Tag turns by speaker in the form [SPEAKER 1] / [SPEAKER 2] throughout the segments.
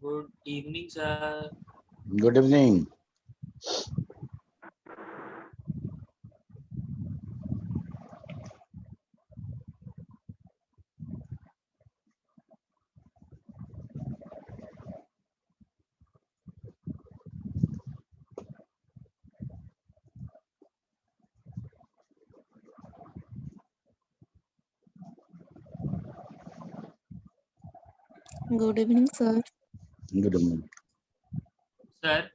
[SPEAKER 1] Good evening, sir.
[SPEAKER 2] Good evening.
[SPEAKER 3] Good evening, sir.
[SPEAKER 2] Good evening.
[SPEAKER 1] Sir,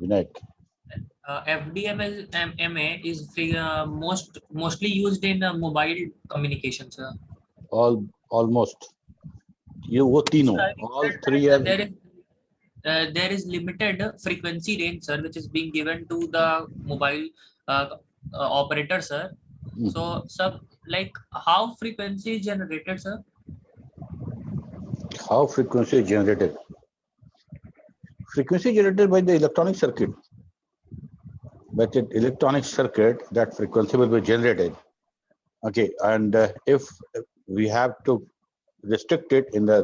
[SPEAKER 2] Vinayak.
[SPEAKER 1] FDMA is mostly used in mobile communication, sir.
[SPEAKER 2] Almost. You वो
[SPEAKER 1] So
[SPEAKER 2] तीनों.
[SPEAKER 1] I
[SPEAKER 2] All
[SPEAKER 1] said
[SPEAKER 2] three
[SPEAKER 1] that
[SPEAKER 2] are.
[SPEAKER 1] there is limited frequency range, sir, which is being given to the mobile operator, sir.
[SPEAKER 2] Mhm.
[SPEAKER 1] So, sir, like how frequency is generated, sir?
[SPEAKER 2] How frequency is generated? Frequency generated by the electronic circuit. By the electronic circuit, that frequency will be generated. Okay, and if we have to restrict it in the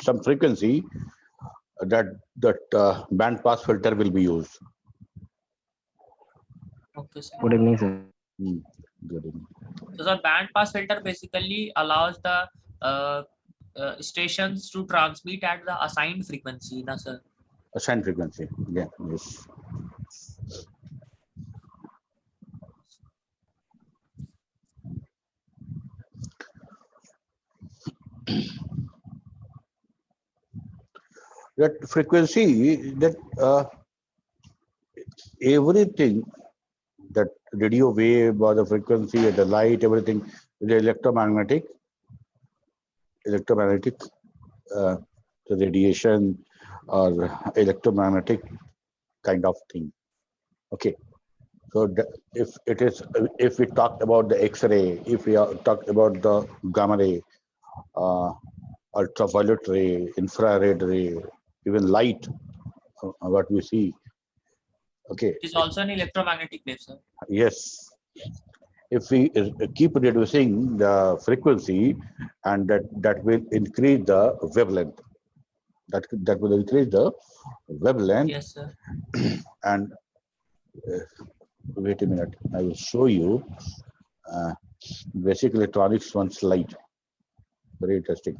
[SPEAKER 2] some frequency, that band pass filter will be used.
[SPEAKER 1] Okay, sir.
[SPEAKER 4] Good evening, sir.
[SPEAKER 2] Hmm. Good.
[SPEAKER 1] So the band pass filter basically allows the stations to transmit at the assigned frequency, na, sir.
[SPEAKER 2] Assigned frequency. Yeah. Yes. That frequency, that everything, that radio wave or the frequency or the light, everything is electromagnetic uh, radiation or electromagnetic kind of thing. Okay. So if it is, if we talk about the X-ray, if we talk about the gamma ray, uh, ultraviolet ray, infrared ray, even light, what we see. Okay.
[SPEAKER 1] It is also an electromagnetic wave, sir.
[SPEAKER 2] Yes. If we keep reducing the frequency, and that will increase the wavelength, that will increase the wavelength.
[SPEAKER 1] Yes, sir.
[SPEAKER 2] And wait a minute, I will show you uh, basic electronics one slide. Very interesting.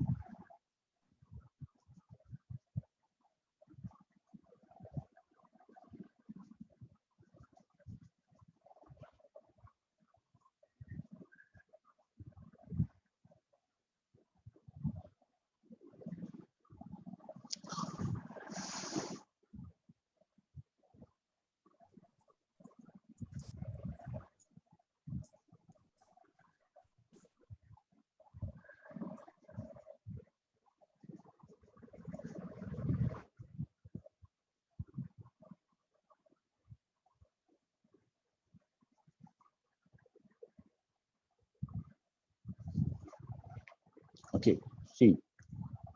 [SPEAKER 2] Okay, see,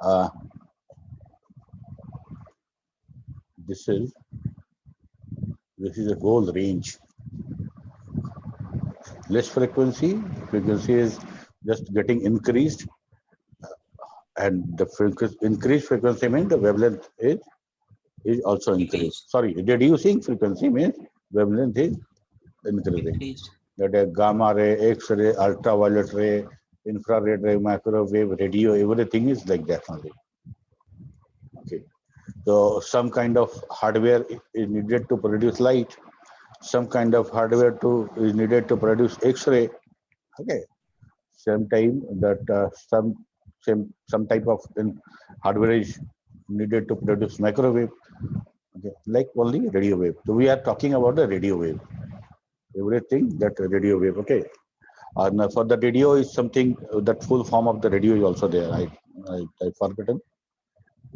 [SPEAKER 2] uh, this is a whole range. Less frequency is just getting increased, and the increased frequency means the wavelength is also increased.
[SPEAKER 1] Decreased,
[SPEAKER 2] Sorry, reducing frequency means wavelength is increasing.
[SPEAKER 1] decreased.
[SPEAKER 2] That is gamma ray, X-ray, ultraviolet ray, infrared ray, microwave, radio, everything is like that only. Okay. So some kind of hardware is needed to produce light. Some kind of hardware is needed to produce X-ray. Okay. Same time that some type of hardware is needed to produce microwave. Okay. Like only radio wave. So we are talking about the radio wave. Everything that radio wave. Okay. And for the radio is something, that full form of the radio is also there. I forgotten.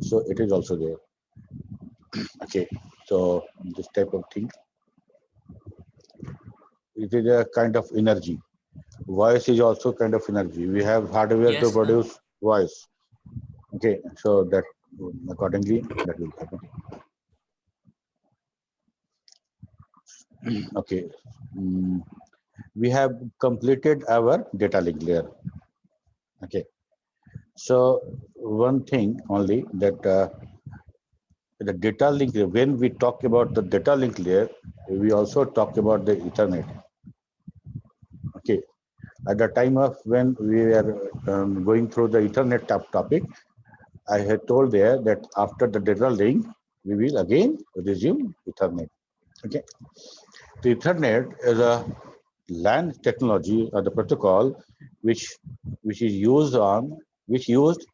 [SPEAKER 2] So it is also there. Okay. So this type of thing. It is a kind of energy. Voice is also kind of energy. We have hardware to
[SPEAKER 1] Yes, sir.
[SPEAKER 2] produce voice. Okay. So that accordingly that will happen. Okay. Mm, we have completed our data link layer. Okay. So one thing only that the data link, when we talk about the data link layer, we also talk about the Ethernet. Okay, at the time of when we were going through the Ethernet topic, I had told there that after the data link, we will again resume Ethernet. Okay, the Ethernet is a LAN technology or the protocol which is used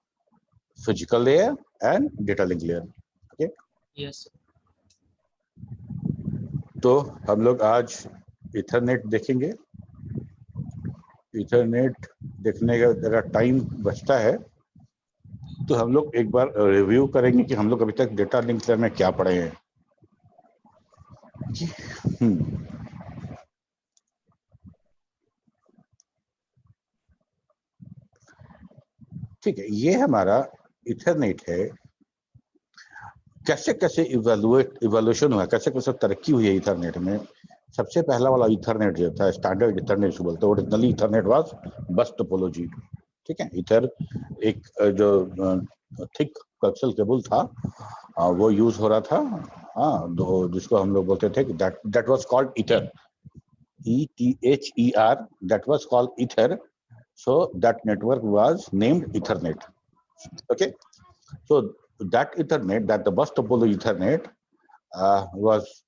[SPEAKER 2] physical layer and data link layer. Okay,
[SPEAKER 1] Yes.
[SPEAKER 2] तो हम लोग आज Ethernet देखेंगे. Ethernet देखने का जरा time बचता है तो हम लोग एक बार रिव्यू करेंगे कि हम लोग अभी तक डेटा लिंक लेयर में क्या पढ़े हैं. ठीक है, ये हमारा इथरनेट है. कैसे कैसे इवोल्यूशन हुआ, कैसे कैसे तरक्की हुई है इथरनेट में. सबसे पहला वाला इथरनेट जो था, स्टैंडर्ड इथरनेट जो बोलते हैं, ओरिजिनली इथरनेट वाज बस टोपोलॉजी. ठीक है, इथर एक जो थिक कोएक्सियल केबल था वो यूज हो रहा था. हाँ, जिसको हम लोग बोलते थे that was called ether, ETHER, that was called ether. So that network was named Ethernet. Okay, so that Ethernet, that the bus topology Ethernet was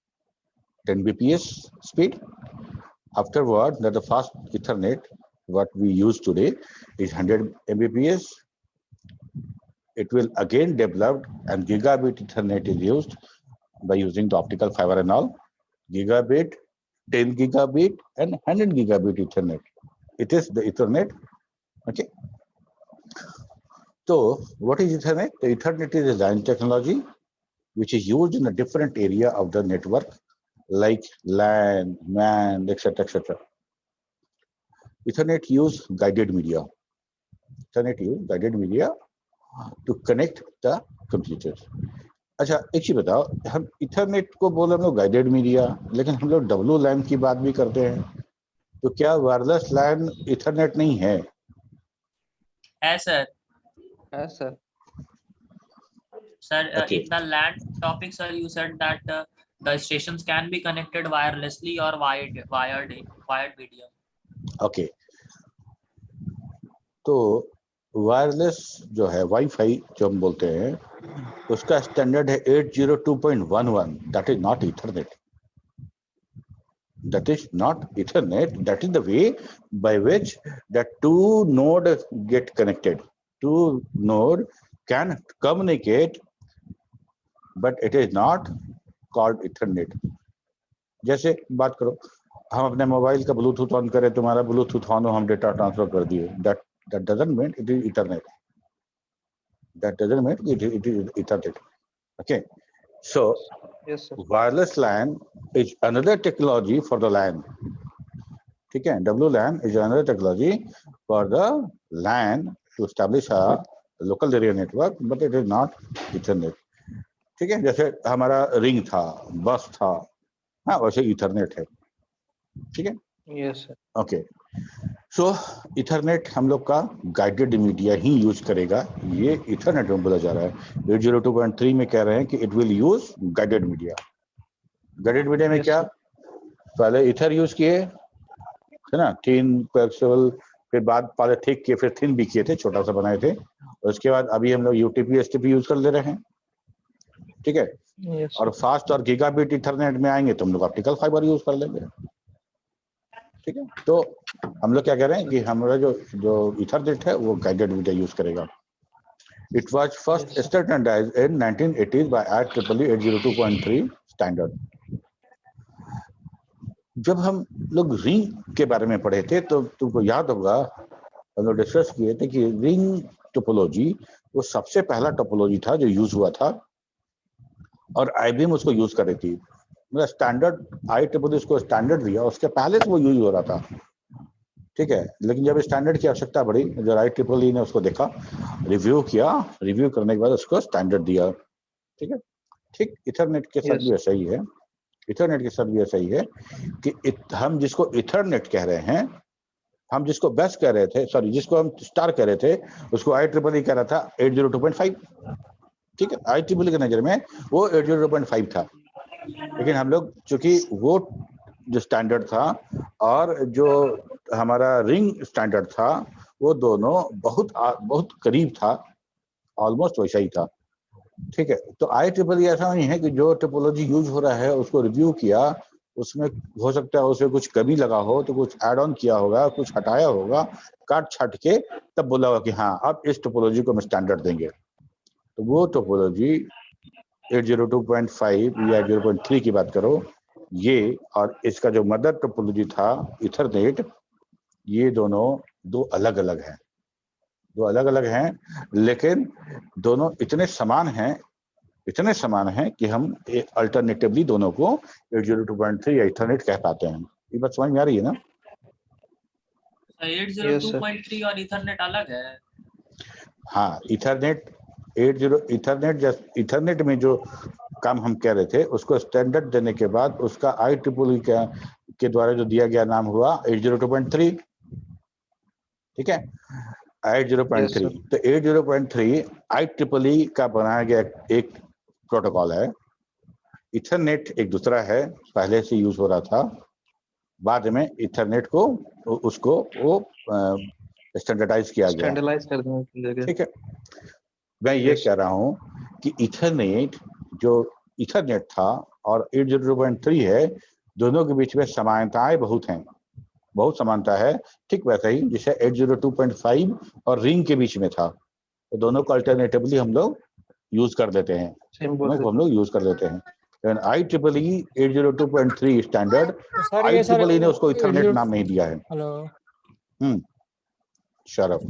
[SPEAKER 2] 10 bps speed. Afterward, that the fast Ethernet, what we use today, is 100 Mbps. It will again develop, and gigabit Ethernet is used by using the optical fiber and all. Gigabit, 10 gigabit, and 100 gigabit Ethernet. It is the Ethernet. Okay. So, what is Ethernet? The Ethernet is a LAN technology which is used in a different area of the network, like LAN, WAN, etc., etc. Ethernet use guided media. Ethernet use guided media to connect the computers. अच्छा, एक चीज बताओ, हम Ethernet को बोले हम लोग guided media, लेकिन हम लोग WLAN की बात भी करते हैं, तो क्या वायरलेस लैन इथरनेट नहीं है?
[SPEAKER 1] है सर.
[SPEAKER 4] है sir.
[SPEAKER 1] Sir,
[SPEAKER 2] Okay.
[SPEAKER 1] in the LAN topic, sir, you said that the stations can be connected wirelessly or wired medium.
[SPEAKER 2] Okay. तो वायरलेस जो है, वाईफाई जो हम बोलते हैं, उसका स्टैंडर्ड है 802.11. That is not Ethernet. That is not Ethernet. That is the way by which the two nodes get connected. Two nodes can communicate, but it is not called Ethernet. जैसे बात करो, हम अपने मोबाइल का Bluetooth on करें, तुम्हारा Bluetooth on हो, हम डेटा ट्रांसफर कर दिए. That doesn't mean it is Ethernet. That doesn't mean it is Ethernet. Okay. So,
[SPEAKER 4] Yes, sir.
[SPEAKER 2] wireless LAN is another technology for the LAN. ठीक है, WLAN is another technology for the LAN to establish a local area network, but it is not Ethernet. ठीक है, जैसे हमारा ring था, बस था, हाँ, वैसे इथरनेट है. ठीक है.
[SPEAKER 4] Yes, sir.
[SPEAKER 2] ओके. सो इथरनेट हम लोग का गाइडेड मीडिया ही यूज करेगा. ये इथरनेट में बोला जा रहा है. 802.3 में कह रहे हैं कि it will use guided media. Guided media में
[SPEAKER 4] Yes,
[SPEAKER 2] क्या, पहले इथर यूज किए, है ना, थिन कोएक्सियल, फिर बाद पहले थिक किए, फिर थिन भी किए थे, छोटा सा बनाए थे. उसके बाद अभी हम लोग यूटीपी एसटीपी यूज कर ले रहे हैं. ठीक है.
[SPEAKER 4] Yes,
[SPEAKER 2] और फास्ट और गीगाबिट इथरनेट में आएंगे तो हम लोग ऑप्टिकल फाइबर यूज कर लेंगे. ठीक है. तो हम लोग क्या कह रहे हैं कि हमारा जो इथरनेट है वो गाइडेड मीडिया यूज करेगा. It was first
[SPEAKER 4] Yes,
[SPEAKER 2] standardised in 1980s by IEEE 802.3 standard. जब हम लोग रिंग के बारे में पढ़े थे तो तुमको याद होगा, हम लोग डिस्कस किए थे कि रिंग टोपोलॉजी वो सबसे पहला टोपोलॉजी था जो यूज हुआ था, और IBM उसको यूज कर रही थी. मतलब स्टैंडर्ड IEEE उसको स्टैंडर्ड दिया, उसके पहले से वो यूज हो रहा था. ठीक है. लेकिन जब स्टैंडर्ड की आवश्यकता बढ़ी, जब IEEE ने उसको देखा, रिव्यू किया, रिव्यू करने के बाद उसको स्टैंडर्ड दिया. ठीक है. ठीक इथरनेट के साथ
[SPEAKER 4] Yes.
[SPEAKER 2] भी ऐसा ही है. इथरनेट के साथ भी ऐसा ही है कि हम जिसको इथरनेट कह रहे हैं हम जिसको बेस्ट कह रहे थे, सॉरी जिसको हम स्टार कह रहे थे, उसको IEEE कह रहा था 802.5। ठीक है, IEEE की नजर में वो 802.5 था, लेकिन हम लोग चूंकि वो जो स्टैंडर्ड था और जो हमारा रिंग स्टैंडर्ड था, वो दोनों बहुत करीब था, ऑलमोस्ट वैसा ही था। ठीक है, तो IEEE ऐसा नहीं है कि जो टोपोलॉजी यूज हो रहा है उसको रिव्यू किया, उसमें हो सकता है उसमें कुछ कमी लगा हो तो कुछ ऐड ऑन किया होगा, कुछ हटाया होगा, काट छाट के तब बोला होगा कि हाँ अब इस टोपोलॉजी को हम स्टैंडर्ड देंगे। तो वो टोपोलॉजी 802.5 या 0.3 की बात करो, ये और इसका जो मदर टोपोलॉजी था इथरनेट, ये दोनों दो अलग अलग हैं, लेकिन दोनों इतने समान हैं कि हम अल्टरनेटिवली दोनों को 802.3 या इथरनेट कह पाते हैं। ये बात समझ में आ रही है ना?
[SPEAKER 1] 802.3 और इथरनेट अलग है।
[SPEAKER 2] हाँ, इथरनेट में जो काम हम कह रहे थे उसको स्टैंडर्ड देने के बाद उसका IEEE के द्वारा जो दिया गया नाम हुआ 802.3। ठीक है, 802.3। तो 802.3 IEEE का बनाया गया एक प्रोटोकॉल है। इथरनेट एक दूसरा है, पहले से यूज हो रहा था, बाद में इथरनेट को उसको वो स्टैंडर्डाइज किया गया।
[SPEAKER 4] स्टैंडर्डाइज कर देंगे।
[SPEAKER 2] ठीक है, मैं ये कह रहा हूं कि इथरनेट जो इथरनेट था और 802.3 है, दोनों के बीच में समानताएं बहुत समानता है। ठीक वैसा ही जैसे 802.5 और रिंग के बीच में था, तो दोनों को अल्टरनेटिवली हम लोग यूज कर लेते हैं, लेकिन IEEE 802.3 स्टैंडर्ड, IEEE ने उसको इथरनेट नाम नहीं दिया है।
[SPEAKER 5] हेलो
[SPEAKER 2] शरफ,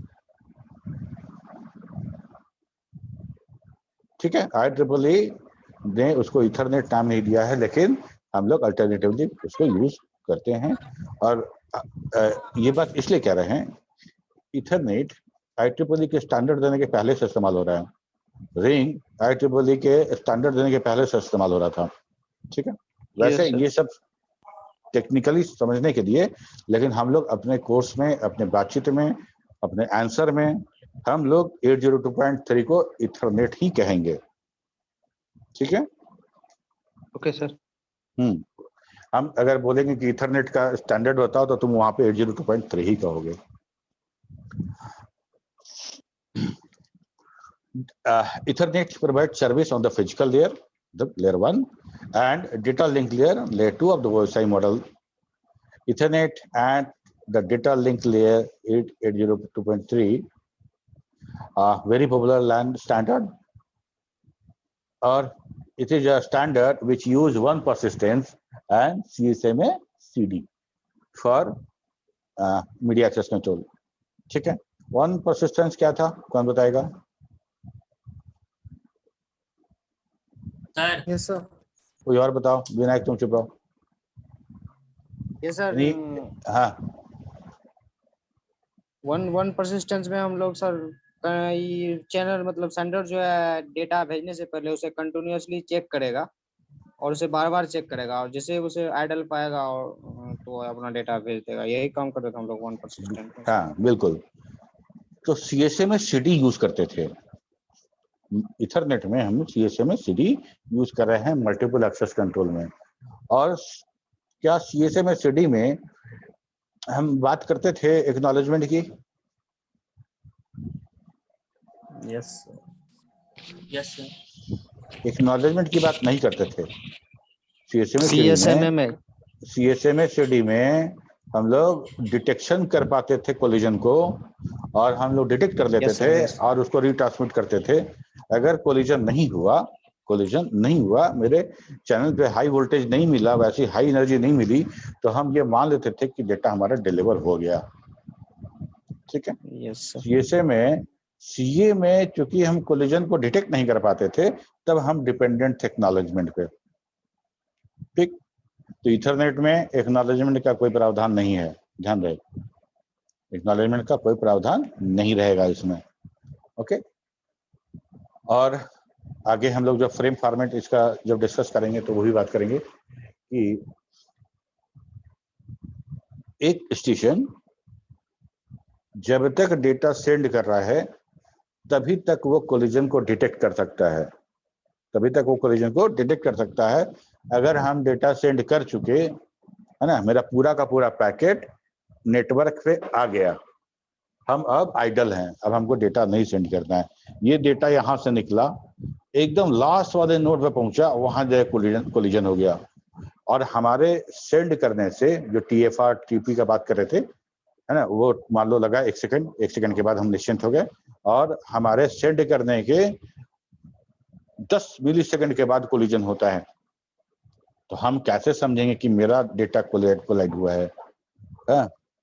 [SPEAKER 2] ठीक है, IEEE ने उसको इथरनेट नाम नहीं दिया है, लेकिन हम लोग अल्टरनेटिवली उसको यूज करते हैं। और ये बात इसलिए कह रहे हैं, इथरनेट IEEE के स्टैंडर्ड देने के पहले से इस्तेमाल हो रहा है, रिंग IEEE के स्टैंडर्ड देने के पहले से इस्तेमाल हो रहा था। ठीक है, वैसे ये सब टेक्निकली समझने के लिए, लेकिन हम लोग अपने कोर्स में, अपने बातचीत में, अपने आंसर में हम लोग 802.3 को इथरनेट ही कहेंगे। ठीक है,
[SPEAKER 4] ओके सर।
[SPEAKER 2] हम अगर बोलेंगे कि इथरनेट का स्टैंडर्ड बताओ तो तुम वहां पे 802.3 ही कहोगे। Ethernet provides service on the physical layer, the layer 1, and data link layer 2 of the OSI model. Ethernet and the data link layer 802.3 are very popular LAN standard, or it is a standard which use one persistence and CSMA CD for media access control. ठीक है, one persistence क्या था, कौन बताएगा?
[SPEAKER 1] Sir
[SPEAKER 5] yes sir
[SPEAKER 2] कोई और बताओ, विनायक तुम चुप रहो।
[SPEAKER 5] यस सर
[SPEAKER 2] हाँ,
[SPEAKER 5] वन परसिस्टेंस में हम लोग सर चैनल मतलब सेंडर जो है डेटा भेजने से पहले उसे कंटिन्यूअसली चेक करेगा और उसे बार बार चेक करेगा, और जैसे उसे आइडल पाएगा और तो अपना डेटा भेज देगा। यही काम करते थे हम लोग वन परसिस्टेंस में।
[SPEAKER 2] हाँ बिल्कुल। तो CSMA CD यूज करते थे, इथरनेट में हम CSMA CD यूज कर रहे हैं मल्टीपल एक्सेस कंट्रोल में। और क्या CSMA CD में हम बात करते थे एक्नॉलेजमेंट की?
[SPEAKER 5] यस
[SPEAKER 1] यस सर,
[SPEAKER 2] एक्नॉलेजमेंट की बात नहीं करते थे। CSMA CD में हम लोग डिटेक्शन कर पाते थे कोलिजन को, और हम लोग डिटेक्ट कर लेते थे और उसको रिट्रांसमिट करते थे। अगर कोलिजन नहीं हुआ, मेरे चैनल पे हाई वोल्टेज नहीं मिला, वैसी हाई एनर्जी नहीं मिली, तो हम ये मान लेते थे कि डेटा हमारा डिलीवर हो गया। ठीक है, CA में चूंकि हम कोलिजन को डिटेक्ट नहीं कर पाते थे, तब हम डिपेंडेंट थे एक्नॉलेजमेंट पे। ठीक, तो इथरनेट में एक्नॉलेजमेंट का कोई प्रावधान नहीं है, ध्यान रहे, एक्नॉलेजमेंट का कोई प्रावधान नहीं रहेगा इसमें। ओके, और आगे हम लोग जब फ्रेम फॉर्मेट इसका जब डिस्कस करेंगे तो वो भी बात करेंगे कि एक स्टेशन जब तक डेटा सेंड कर रहा है तभी तक वो कोलिजन को डिटेक्ट कर सकता है, तभी तक वो कोलिजन को डिटेक्ट कर सकता है। अगर हम डेटा सेंड कर चुके, है ना, मेरा पूरा का पूरा पैकेट नेटवर्क पे आ गया, हम अब आइडल हैं, अब हमको डेटा नहीं सेंड करना है। ये डेटा यहाँ से निकला, एकदम लास्ट वाले नोड पे पहुंचा, वहां जो कोलिजन हो गया। और हमारे सेंड करने से जो TFR TP का बात कर रहे थे, है ना, वो मान लो लगा 1 सेकंड, 1 सेकंड के बाद हम निश्चिंत हो गए। और हमारे सेंड करने के 10 मिलीसेकंड के बाद कोलिजन होता है। तो हम कैसे समझेंगे कि मेरा डेटा कोलाइड हुआ है,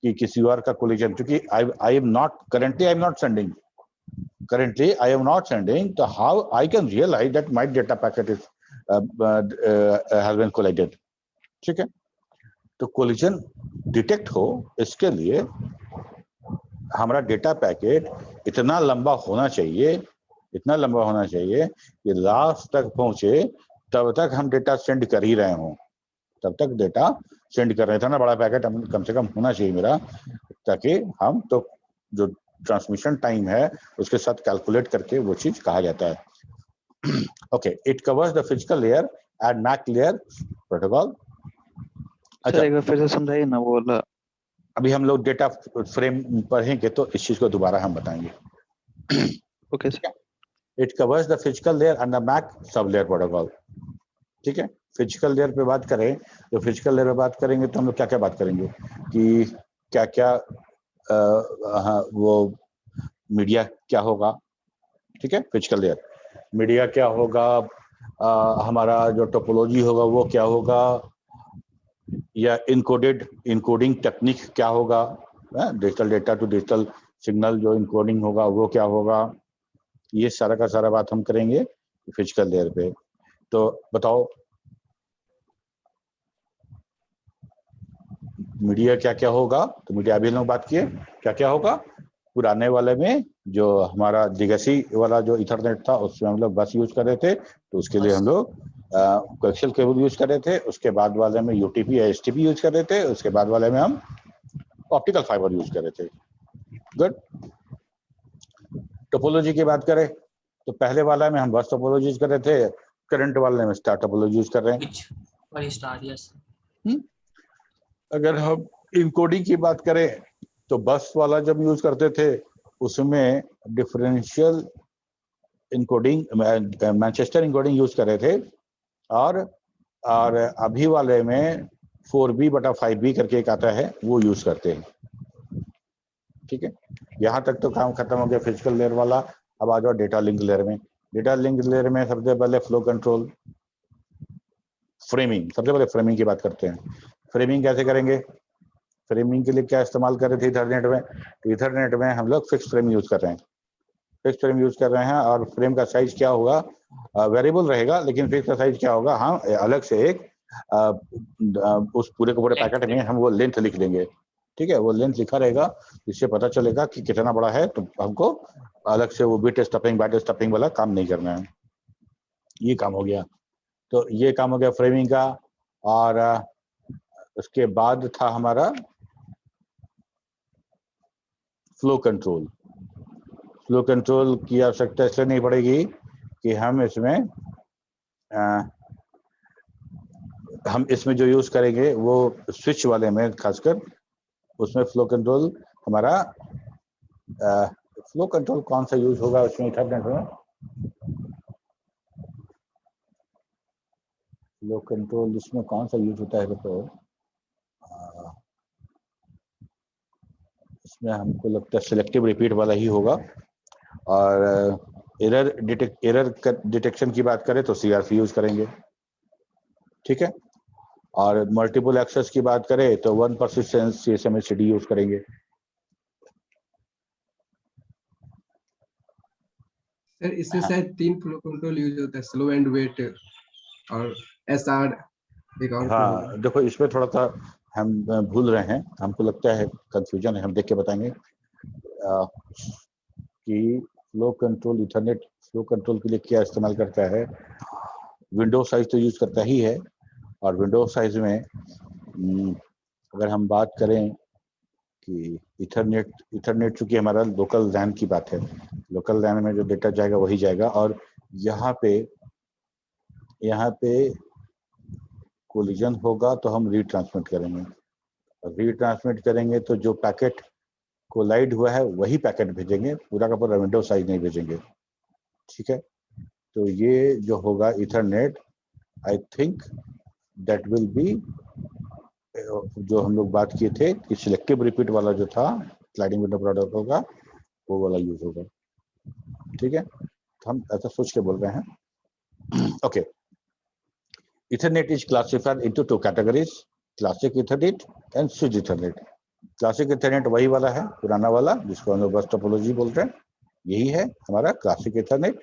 [SPEAKER 2] कि किसी और का कोलिजन? क्योंकि आई एम नॉट सेंडिंग, तो how I can realise that my data packet is has been collided. ठीक है, तो कोलिजन डिटेक्ट हो इसके लिए हमारा डेटा पैकेट इतना लंबा होना चाहिए कि लास्ट तक पहुंचे, तब तक हम डेटा सेंड कर ही रहे हों, तब तक डेटा सेंड कर रहे थे ना। बड़ा पैकेट कम से कम होना चाहिए मेरा, ताकि हम तो जो ट्रांसमिशन टाइम है उसके साथ कैलकुलेट करके वो चीज कहा जाता है। Okay, it covers the physical layer and MAC layer protocol.
[SPEAKER 4] Sir एक बार फिर से समझाइए ना वो वाला।
[SPEAKER 2] अभी हम लोग डेटा फ्रेम पढ़ेंगे तो इस चीज को दोबारा हम बताएंगे।
[SPEAKER 4] Okay sir.
[SPEAKER 2] It covers the physical layer and the MAC sub layer protocol. ठीक है, फिजिकल लेयर पे बात करें तो फिजिकल लेयर पे बात करेंगे तो हम लोग क्या क्या बात करेंगे कि क्या क्या वो मीडिया क्या होगा। ठीक है, फिजिकल लेयर मीडिया क्या होगा, हमारा जो टोपोलॉजी होगा वो क्या होगा, या इनकोडिंग टेक्निक क्या होगा, digital data to digital signal जो इनकोडिंग होगा वो क्या होगा। ये सारा का सारा बात हम करेंगे फिजिकल लेयर पे। तो बताओ मीडिया क्या क्या होगा? तो मीडिया अभी लोग बात किए क्या क्या होगा। पुराने वाले में जो हमारा लिगेसी वाला जो इथरनेट था उसमें हम लोग बस यूज कर रहे थे, तो उसके लिए हम लोग कोएक्सियल केबल यूज कर रहे थे। उसके बाद वाले में UTP या STP यूज कर रहे थे। उसके बाद वाले में हम ऑप्टिकल फाइबर यूज कर रहे थे। गुड। टोपोलॉजी की बात करें तो पहले वाला में हम बस टोपोलॉजी यूज कर रहे थे, करंट वाले में स्टार टोपोलॉजी यूज कर रहे हैं।
[SPEAKER 1] Which for star, yes.
[SPEAKER 2] अगर हम इनकोडिंग की बात करें तो बस वाला जब यूज करते थे उसमें differential encoding, Manchester encoding use कर रहे थे। और अभी वाले में 4B/5B करके एक आता है वो यूज करते हैं। ठीक है, यहाँ तक तो काम खत्म हो गया फिजिकल लेयर वाला। अब आ जाओ डेटा लिंक लेयर में। डेटा लिंक लेयर में सबसे पहले फ्लो कंट्रोल, फ्रेमिंग। सबसे पहले फ्रेमिंग की बात करते हैं। फ्रेमिंग कैसे करेंगे? फ्रेमिंग के लिए क्या इस्तेमाल कर रहे थे इथरनेट में? तो इथरनेट में हम लोग फिक्स फ्रेम यूज कर रहे हैं, फिक्स फ्रेम यूज कर रहे हैं। और फ्रेम का साइज क्या होगा? वेरिएबल रहेगा, लेकिन फिक्स का साइज क्या होगा? हम अलग से एक उस पूरे के पूरे पैकेट में हम वो लेंथ लिख देंगे। ठीक है, वो लेंथ लिखा रहेगा, इससे पता चलेगा कि कितना बड़ा है। तो हमको अलग से वो बिट स्टफिंग बाइट स्टफिंग वाला काम नहीं करना है। ये काम हो गया। तो ये काम हो गया फ्रेमिंग का। और उसके बाद था हमारा फ्लो कंट्रोल। फ्लो कंट्रोल की आवश्यकता इसलिए नहीं पड़ेगी कि हम इसमें जो यूज करेंगे वो स्विच वाले में, खासकर उसमें फ्लो कंट्रोल हमारा फ्लो कंट्रोल कौन सा यूज होगा उसमें इथरनेट में? फ्लो कंट्रोल इसमें कौन सा यूज होता है? तो इसमें हमको लगता है सिलेक्टिव रिपीट वाला ही होगा। और एरर डिटेक्शन की बात करें तो CRC यूज करेंगे। ठीक है, और मल्टीपल एक्सेस की बात करें तो 1 persistence CSMA/CD यूज करेंगे।
[SPEAKER 6] सर इससे शायद 3 फ्लो कंट्रोल यूज होता है, स्लो एंड वेट और SR एक और
[SPEAKER 2] हाँ देखो, इसमें थोड़ा सा हम भूल रहे हैं, हमको लगता है कंफ्यूजन है, हम देख के बताएंगे कि flow control Ethernet flow control के लिए क्या इस्तेमाल करता है। विंडो साइज तो यूज करता ही है, और विंडो साइज में अगर हम बात करें कि इथरनेट चूंकि हमारा लोकल लैन की बात है, लोकल लैन में जो डेटा जाएगा वही जाएगा, और यहाँ पे कोलिजन होगा तो हम रीट्रांसमिट करेंगे, रीट्रांसमिट करेंगे तो जो पैकेट कोलाइड हुआ है वही पैकेट भेजेंगे, पूरा का पूरा विंडो साइज नहीं भेजेंगे। ठीक है, तो ये जो होगा Ethernet, I think that will be, जो हम लोग बात किए थे कि सिलेक्टिव रिपीट वाला जो था स्लाइडिंग विंडो प्रोटोकॉल होगा, वो वाला यूज होगा। ठीक है, तो हम ऐसा सोच के बोल रहे हैं। Okay, Ethernet is classified into 2 categories, classic Ethernet and switch Ethernet. Classic Ethernet वही वाला है, पुराना वाला, जिसको हम लोग बस टोपोलॉजी बोल रहे हैं, यही है हमारा क्लासिक इथरनेट,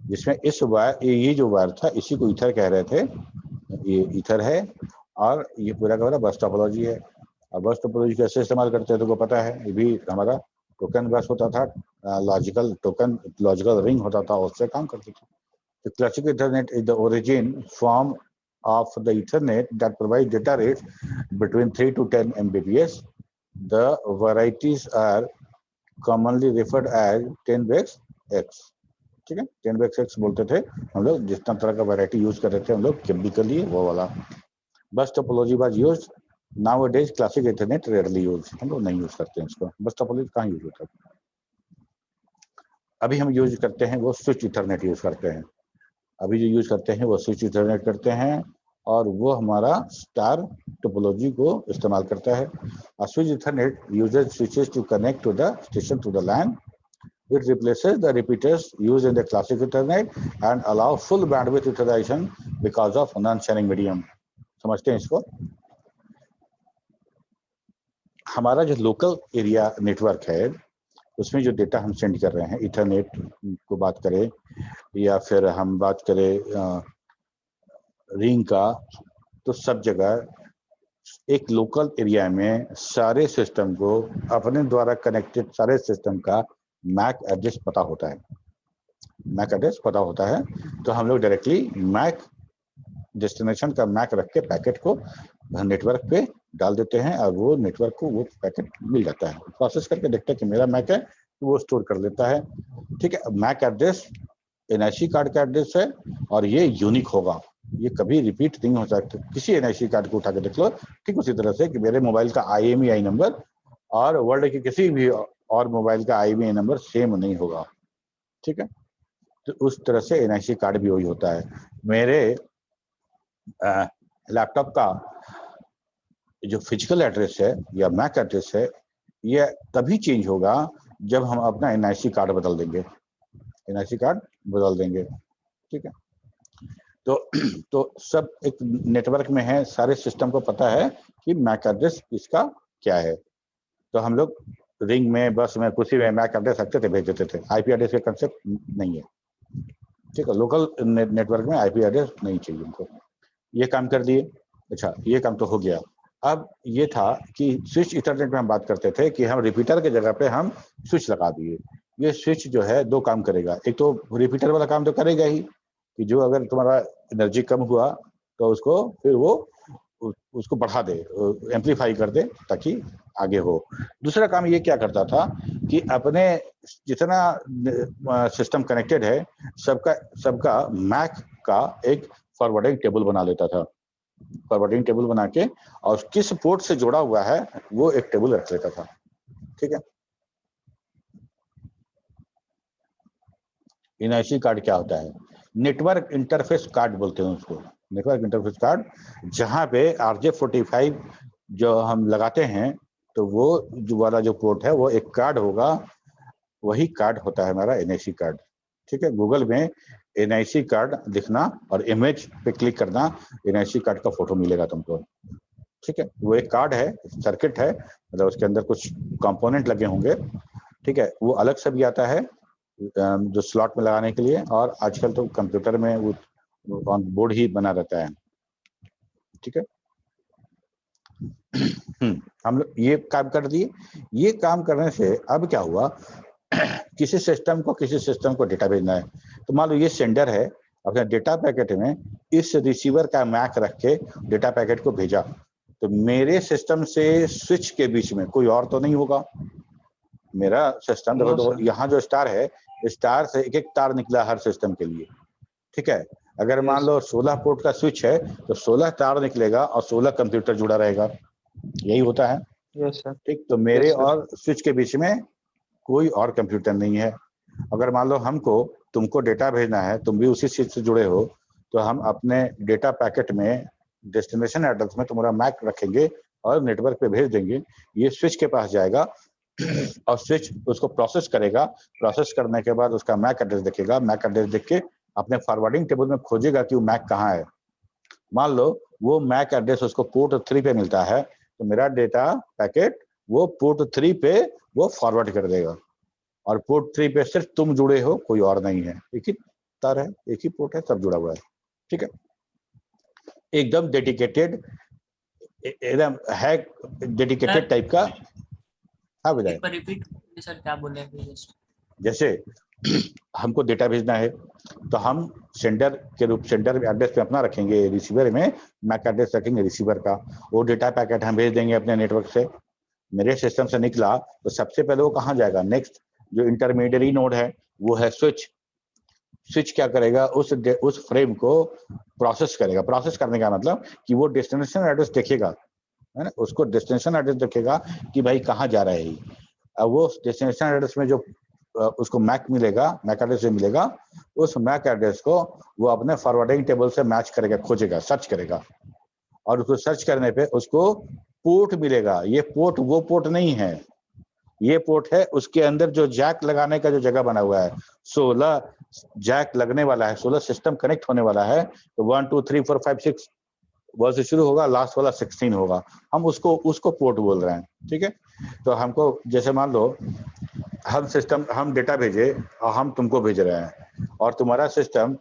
[SPEAKER 2] जिसमें इस वायर, ये जो वायर था इसी को ईथर कह रहे थे, ये ईथर है, और ये पूरा का पूरा बस टोपोलॉजी है। और बस टोपोलॉजी कैसे इस्तेमाल करते हैं तो को पता है, ये भी हमारा टोकन बस होता था, लॉजिकल टोकन, लॉजिकल रिंग होता था, उससे काम करते थे। The classic Ethernet is the origin form of the Ethernet that provides data rates between 3 to 10 Mbps. The varieties are commonly referred as 10x. ठीक है, 10x बोलते थे हम लोग, जितना तरह का वैरायटी यूज कर रहे थे हम लोग केमिकली, वो वाला बस topology was used. Nowadays classic Ethernet rarely use, हम लोग नहीं यूज करते हैं इसको, बस टोपोलॉजी कहाँ यूज होता है। अभी हम यूज करते हैं वो स्विच इथरनेट यूज करते हैं, अभी जो यूज करते हैं वो स्विच इथरनेट करते हैं, और वो हमारा स्टार टोपोलॉजी को इस्तेमाल करता है। Switch Ethernet uses switches to connect to the station to the LAN. It replaces the repeaters used in the classic Ethernet and allow full bandwidth utilization because of non-sharing medium. समझते हैं इसको। हमारा जो local area network है उसमें जो data हम send कर रहे हैं, इथरनेट को बात करें या फिर हम बात करें रिंग का, तो सब जगह एक लोकल एरिया में सारे सिस्टम को अपने द्वारा कनेक्टेड सारे सिस्टम का मैक एड्रेस पता होता है, मैक एड्रेस पता होता है, तो हम लोग डायरेक्टली मैक डेस्टिनेशन का मैक रख के पैकेट को नेटवर्क पे डाल देते हैं, और वो नेटवर्क को वो पैकेट मिल जाता है, प्रोसेस करके देखते हैं कि मेरा मैक है, तो वो स्टोर कर लेता है। ठीक है, मैक एड्रेस एनआईसी कार्ड का एड्रेस है, और ये यूनिक होगा, ये कभी रिपीट नहीं हो सकता। किसी एनआईसी कार्ड को उठा के देख लो, ठीक उसी तरह से कि मेरे मोबाइल का IMEI नंबर और वर्ल्ड के किसी भी और मोबाइल का IMEI नंबर सेम नहीं होगा। ठीक है, तो उस तरह से एनआईसी कार्ड भी वही होता है। मेरे लैपटॉप का जो फिजिकल एड्रेस है या मैक एड्रेस है, ये तभी चेंज होगा जब हम अपना एनआईसी कार्ड बदल देंगे, एनआईसी कार्ड बदल देंगे। ठीक है, तो सब एक नेटवर्क में है, सारे सिस्टम को पता है कि मैक एड्रेस इसका क्या है, तो हम लोग रिंग में, बस में, कुछ में मैक एड्रेस रखते थे, भेज देते थे। आईपी एड्रेस का कंसेप्ट नहीं है। ठीक है, लोकल नेटवर्क में आईपी एड्रेस नहीं चाहिए उनको। ये काम कर दिए, अच्छा ये काम तो हो गया। अब ये था कि स्विच इथरनेट में हम बात करते थे कि हम रिपीटर के जगह पे हम स्विच लगा दिए। ये स्विच जो है 2 काम करेगा, एक तो रिपीटर वाला काम तो करेगा ही कि जो अगर तुम्हारा एनर्जी कम हुआ तो उसको फिर वो उसको बढ़ा दे, एम्पलीफाई कर दे ताकि आगे हो। दूसरा काम ये क्या करता था कि अपने जितना सिस्टम कनेक्टेड है सबका मैक का एक फॉरवर्डिंग टेबल बना लेता था, फॉरवर्डिंग टेबल बना के, और किस पोर्ट से जुड़ा हुआ है वो एक टेबल रख लेता था। ठीक है, एनआईसी कार्ड क्या होता है? नेटवर्क इंटरफेस कार्ड बोलते हैं उसको, नेटवर्क इंटरफेस कार्ड, जहां पे RJ45 जो हम लगाते हैं तो वो जो वाला जो पोर्ट है वो एक कार्ड होगा, वही कार्ड होता है हमारा एनआईसी कार्ड। ठीक है, गूगल में एनआईसी कार्ड लिखना और इमेज पे क्लिक करना, एनआईसी कार्ड का फोटो मिलेगा तुमको। ठीक है, वो एक कार्ड है, सर्किट है, मतलब उसके अंदर कुछ कंपोनेंट लगे होंगे। ठीक है, वो अलग से भी आता है जो स्लॉट में लगाने के लिए, और आजकल तो कंप्यूटर में वो ऑन बोर्ड ही बना रहता है। ठीक है, हम लोग ये काम कर दिए। ये काम करने से अब क्या हुआ, किसी सिस्टम को डेटा भेजना है, तो मान लो ये सेंडर है, अपने डेटा पैकेट में इस रिसीवर का मैक रख के डेटा पैकेट को भेजा, तो मेरे सिस्टम से स्विच के बीच में कोई और तो नहीं होगा। मेरा सिस्टम देखो,
[SPEAKER 4] No,
[SPEAKER 2] तो
[SPEAKER 4] sir.
[SPEAKER 2] यहाँ जो स्टार है, स्टार से एक एक तार निकला हर सिस्टम के लिए, ठीक है। अगर मान
[SPEAKER 4] Yes.
[SPEAKER 2] लो 16 पोर्ट का स्विच है तो 16 तार निकलेगा और 16 कंप्यूटर जुड़ा रहेगा, यही होता है,
[SPEAKER 4] Yes, sir.
[SPEAKER 2] ठीक। तो मेरे
[SPEAKER 4] Yes, sir.
[SPEAKER 2] और स्विच के बीच में कोई और कंप्यूटर नहीं है। अगर मान लो हमको तुमको डेटा भेजना है, तुम भी उसी स्विच से जुड़े हो, तो हम अपने डेटा पैकेट में डेस्टिनेशन एड्रेस में तुम्हारा मैक रखेंगे और नेटवर्क पे भेज देंगे। ये स्विच के पास जाएगा और स्विच उसको प्रोसेस करेगा। प्रोसेस करने के बाद उसका मैक एड्रेस देखेगा, मैक एड्रेस देख के अपने फॉरवर्डिंग टेबल में खोजेगा कि वो मैक कहाँ है। मान लो वो मैक एड्रेस उसको पोर्ट 3 पे मिलता है, तो मेरा डेटा पैकेट वो पोर्ट 3 पे वो फॉरवर्ड कर देगा। और पोर्ट 3 पे सिर्फ तुम जुड़े हो, कोई और नहीं है, एक ही तार है, एक ही पोर्ट है, सब जुड़ा हुआ है, ठीक है। एकदम डेडिकेटेड, एकदम है डेडिकेटेड टाइप का। हाँ
[SPEAKER 1] एक
[SPEAKER 2] बताए,
[SPEAKER 1] बार रिपीट सर, क्या बोले अभी जस्ट?
[SPEAKER 2] जैसे हमको डेटा भेजना है तो हम सेंडर के रूप, सेंडर एड्रेस पे अपना रखेंगे, रिसीवर में मैक एड्रेस रखेंगे रिसीवर का। वो डेटा पैकेट हम भेज देंगे अपने नेटवर्क से। मेरे सिस्टम से निकला तो सबसे पहले वो कहाँ जाएगा, नेक्स्ट जो इंटरमीडिएरी नोड है वो है स्विच। स्विच क्या करेगा, उस फ्रेम को प्रोसेस करेगा। प्रोसेस करने का मतलब कि वो डेस्टिनेशन एड्रेस देखेगा, है ना, उसको डेस्टिनेशन एड्रेस देखेगा कि भाई कहाँ जा रहा है ये। अब वो डेस्टिनेशन एड्रेस में जो उसको मैक मिलेगा, मैक एड्रेस जो मिलेगा, उस मैक एड्रेस को वो अपने फॉरवर्डिंग टेबल से मैच करेगा, खोजेगा, सर्च करेगा। और उसको सर्च करने पे उसको पोर्ट मिलेगा। ये पोर्ट वो पोर्ट नहीं है, ये पोर्ट है उसके अंदर जो जैक लगाने का जो जगह बना हुआ है। 16 जैक लगने वाला है, 16 सिस्टम कनेक्ट होने वाला है। तो 1 2 3 4 5 6 वहां से शुरू होगा, लास्ट वाला 16 होगा। हम उसको पोर्ट बोल रहे हैं, ठीक है। तो हमको जैसे मान लो हम डेटा भेजे और हम तुमको भेज रहे हैं, और तुम्हारा सिस्टम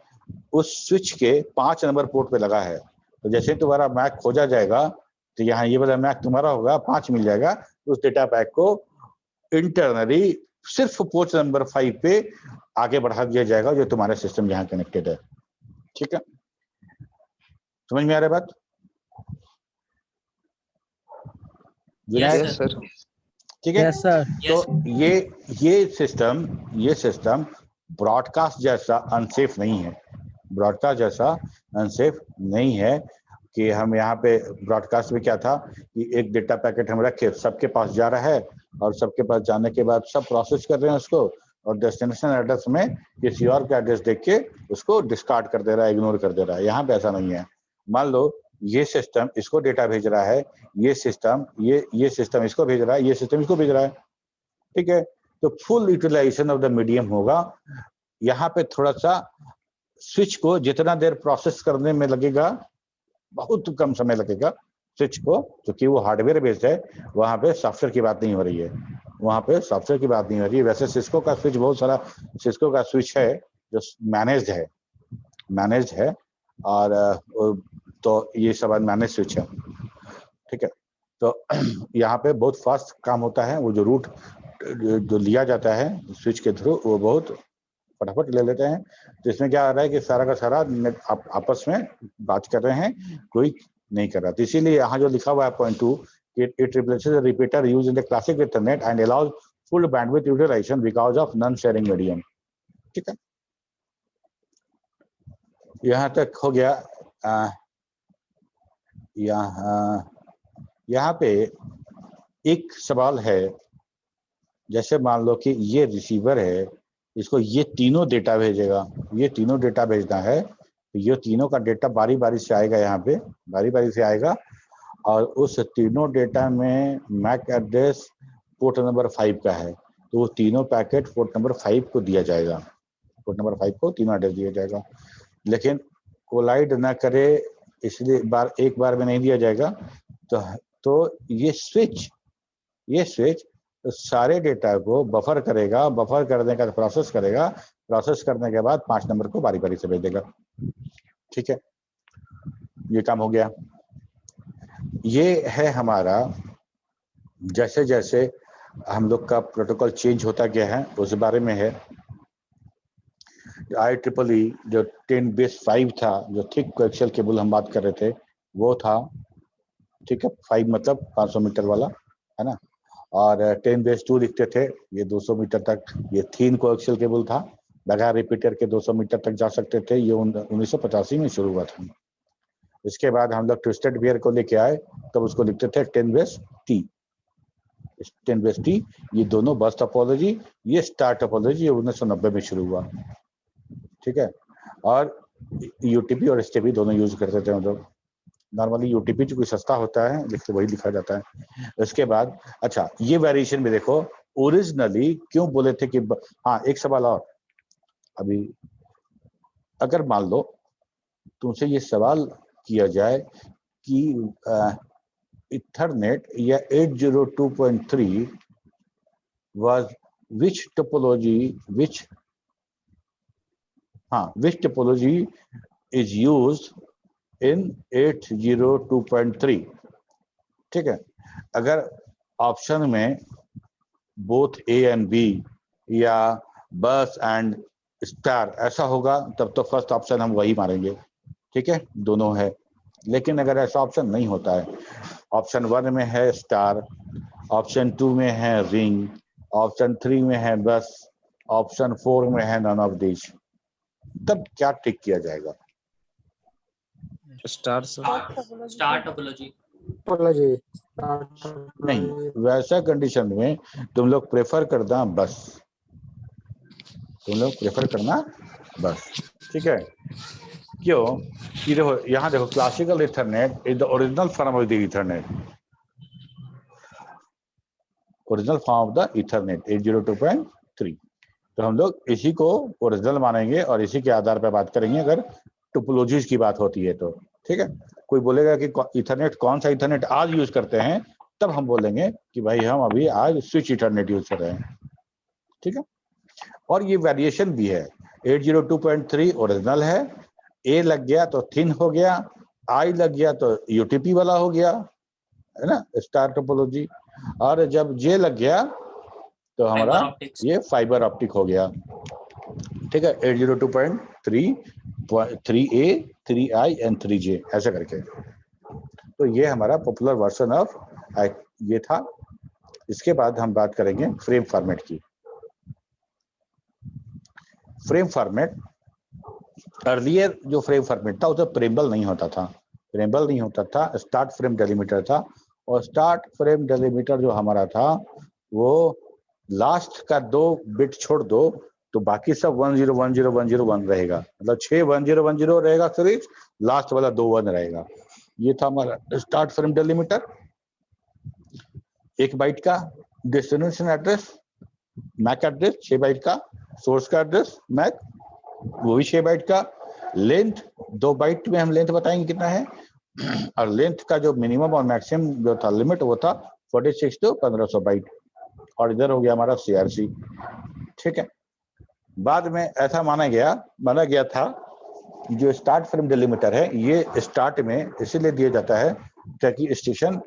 [SPEAKER 2] उस स्विच के 5 नंबर पोर्ट पे लगा है। तो जैसे ही तुम्हारा मैक खोजा जाएगा तो यहाँ ये वाला मैक तुम्हारा होगा, 5 मिल जाएगा। तो उस डेटा पैक को इंटरनली सिर्फ पोर्ट नंबर 5 पे आगे बढ़ा दिया जाएगा, जो तुम्हारे सिस्टम यहाँ कनेक्टेड है, ठीक है। समझ में आ रहा है बात?
[SPEAKER 1] Yes,
[SPEAKER 4] Yes, sir.
[SPEAKER 2] ठीक है।
[SPEAKER 7] Yes sir.
[SPEAKER 2] तो ये सिस्टम ब्रॉडकास्ट जैसा अनसेफ नहीं है। ब्रॉडकास्ट जैसा अनसेफ नहीं है कि हम यहाँ पे ब्रॉडकास्ट में क्या था कि एक डेटा पैकेट हम रखे, सबके पास जा रहा है, और सबके पास जाने के बाद सब प्रोसेस कर रहे हैं उसको, और डेस्टिनेशन एड्रेस में किसी और का एड्रेस देख के उसको डिस्कार्ड कर दे रहा है, इग्नोर कर दे रहा है। यहाँ पे ऐसा नहीं है। मान लो ये सिस्टम इसको डेटा भेज रहा है, ये सिस्टम इसको भेज रहा है, ये सिस्टम इसको भेज रहा है, ठीक है। तो full utilisation of the medium होगा। यहाँ पे थोड़ा सा स्विच को जितना देर प्रोसेस करने में लगेगा, बहुत कम समय लगेगा स्विच को, क्योंकि वो हार्डवेयर बेस्ड है। वहाँ पे सॉफ्टवेयर की बात नहीं हो रही है, वहाँ पे सॉफ्टवेयर की बात नहीं हो रही है। वैसे सिस्को का स्विच, बहुत सारा सिस्को का स्विच है जो मैनेज्ड है, और तो ये सब मैनेज स्विच है, ठीक है। तो यहाँ पे बहुत फास्ट काम होता है। वो जो रूट जो लिया जाता है स्विच के थ्रू, वो बहुत फटाफट ले लेते हैं। तो इसमें क्या आ रहा है कि सारा का सारा आपस में बात कर रहे हैं, कोई नहीं कर रहा। तो इसीलिए यहाँ जो लिखा हुआ है point 2, it replaces repeater use in the classic Ethernet and allows full bandwidth utilisation because of non sharing medium, ठीक है। यहाँ तक हो गया। यहाँ पे एक सवाल है, जैसे मान लो कि ये रिसीवर है, इसको ये तीनों डेटा भेजेगा, ये तीनों डेटा भेजना है, तो ये तीनों का डेटा बारी बारी से आएगा, यहाँ पे बारी बारी से आएगा, और उस तीनों डेटा में मैक एड्रेस पोर्ट नंबर 5 का है, तो वो तीनों पैकेट पोर्ट नंबर 5 को दिया जाएगा, पोर्ट नंबर 5 को तीनों एड्रेस दिया जाएगा। लेकिन कोलाइड ना करे इसलिए एक बार में नहीं दिया जाएगा। तो ये स्विच सारे डेटा को बफर करेगा, बफर करने का प्रोसेस करेगा, प्रोसेस करने के बाद 5 नंबर को बारी बारी से भेज देगा, ठीक है। ये काम हो गया। ये है हमारा, जैसे जैसे हम लोग का प्रोटोकॉल चेंज होता गया है उस बारे में है। IEEE जो 10 बेस 5 था, जो थिक कोएक्सियल केबल हम बात कर रहे थे, वो था ठीक है, 5 मतलब 500 मीटर वाला है ना, और 10⁻2 लिखते थे, ये 200 मीटर तक। ये 3 कोएक्सियल केबल था, बगैर रिपीटर के 200 मीटर तक जा सकते थे। ये 1985 में शुरू हुआ था। इसके बाद हम लोग ट्विस्टेड बियर को लेके आए, तब उसको लिखते थे 10⁻T। 10⁻T, ये दोनों बस टोपोलॉजी, ये स्टार टोपोलॉजी, ये 1990 में शुरू हुआ। ठीक है, और यूटीपी और एसटीपी दोनों यूज करते थे हम लोग। नॉर्मली यूटीपी जो कोई सस्ता होता है, लिखते वही लिखा जाता है। उसके बाद अच्छा, ये वेरिएशन में देखो, ओरिजिनली क्यों बोले थे कि हाँ, एक सवाल और। अभी अगर मान लो तुमसे ये सवाल किया जाए कि इथरनेट या 802.3 was which topology is used in 802.3। ठीक है, अगर ऑप्शन में बोथ ए एंड बी या बस एंड स्टार ऐसा होगा, तब तो फर्स्ट ऑप्शन हम वही मारेंगे। ठीक है, दोनों है। लेकिन अगर ऐसा ऑप्शन नहीं होता है, ऑप्शन 1 में है स्टार, ऑप्शन 2 में है रिंग, ऑप्शन 3 में है बस, ऑप्शन 4 में है नन ऑफ दिस, तब क्या टिक किया जाएगा?
[SPEAKER 5] Star
[SPEAKER 1] star topology.
[SPEAKER 2] नहीं, वैसा कंडीशन में तुम लोग प्रेफर करना बस, तुम लोग प्रेफर करना बस। ठीक है, क्यों कि देखो यहाँ देखो, classical Ethernet is the original form of the Ethernet, original form of the Ethernet 802.3। तो हम लोग इसी को ओरिजिनल मानेंगे और इसी के आधार पर बात करेंगे अगर टोपोलॉजीज की बात होती है तो। ठीक है, कोई बोलेगा कि इथरनेट कौन सा इथरनेट आज यूज करते हैं, तब हम बोलेंगे कि भाई हम अभी आज स्विच इथरनेट यूज कर रहे हैं। ठीक है, और ये वेरिएशन भी है। 802.3 ओरिजिनल है, ए लग गया तो थिन हो गया, आई लग गया तो यूटीपी वाला हो गया, है ना, स्टार टोपोलॉजी, और जब जे लग गया तो हमारा ये फाइबर ऑप्टिक हो गया। ठीक है, 802.3, 3A, 3I एंड 3J ऐसा करके। तो ये हमारा पॉपुलर वर्जन ऑफ ये था। इसके बाद हम बात करेंगे फ्रेम फॉर्मेट की। फ्रेम फॉर्मेट, अर्लियर जो फ्रेम फॉर्मेट था उसमें प्रेम्बल नहीं होता था, स्टार्ट फ्रेम डेलीमीटर था, और स्टार्ट फ्रेम डेलीमीटर जो हमारा था वो लास्ट का 2 बिट छोड़ दो तो बाकी सब 10100101 रहेगा, मतलब 6 1010 रहेगा सीरीज, लास्ट वाला 2 1 रहेगा। ये था हमारा स्टार्ट फ्रेम डेलीमीटर। 1 बाइट का destination address MAC address, 6 byte का सोर्स का एड्रेस मैक, वो भी 6 बाइट का। लेंथ 2 बाइट में हम लेंथ बताएंगे कितना है, और लेंथ का जो मिनिमम और मैक्सिमम जो था लिमिट वो था 46 to 1500 बाइट, और इधर हो गया हमारा CRC। ठीक है, बाद में ऐसा माना गया था जो स्टार्ट फ्रेम डेलीमीटर है ये स्टार्ट में इसीलिए दिया जाता है ताकि स्टेशन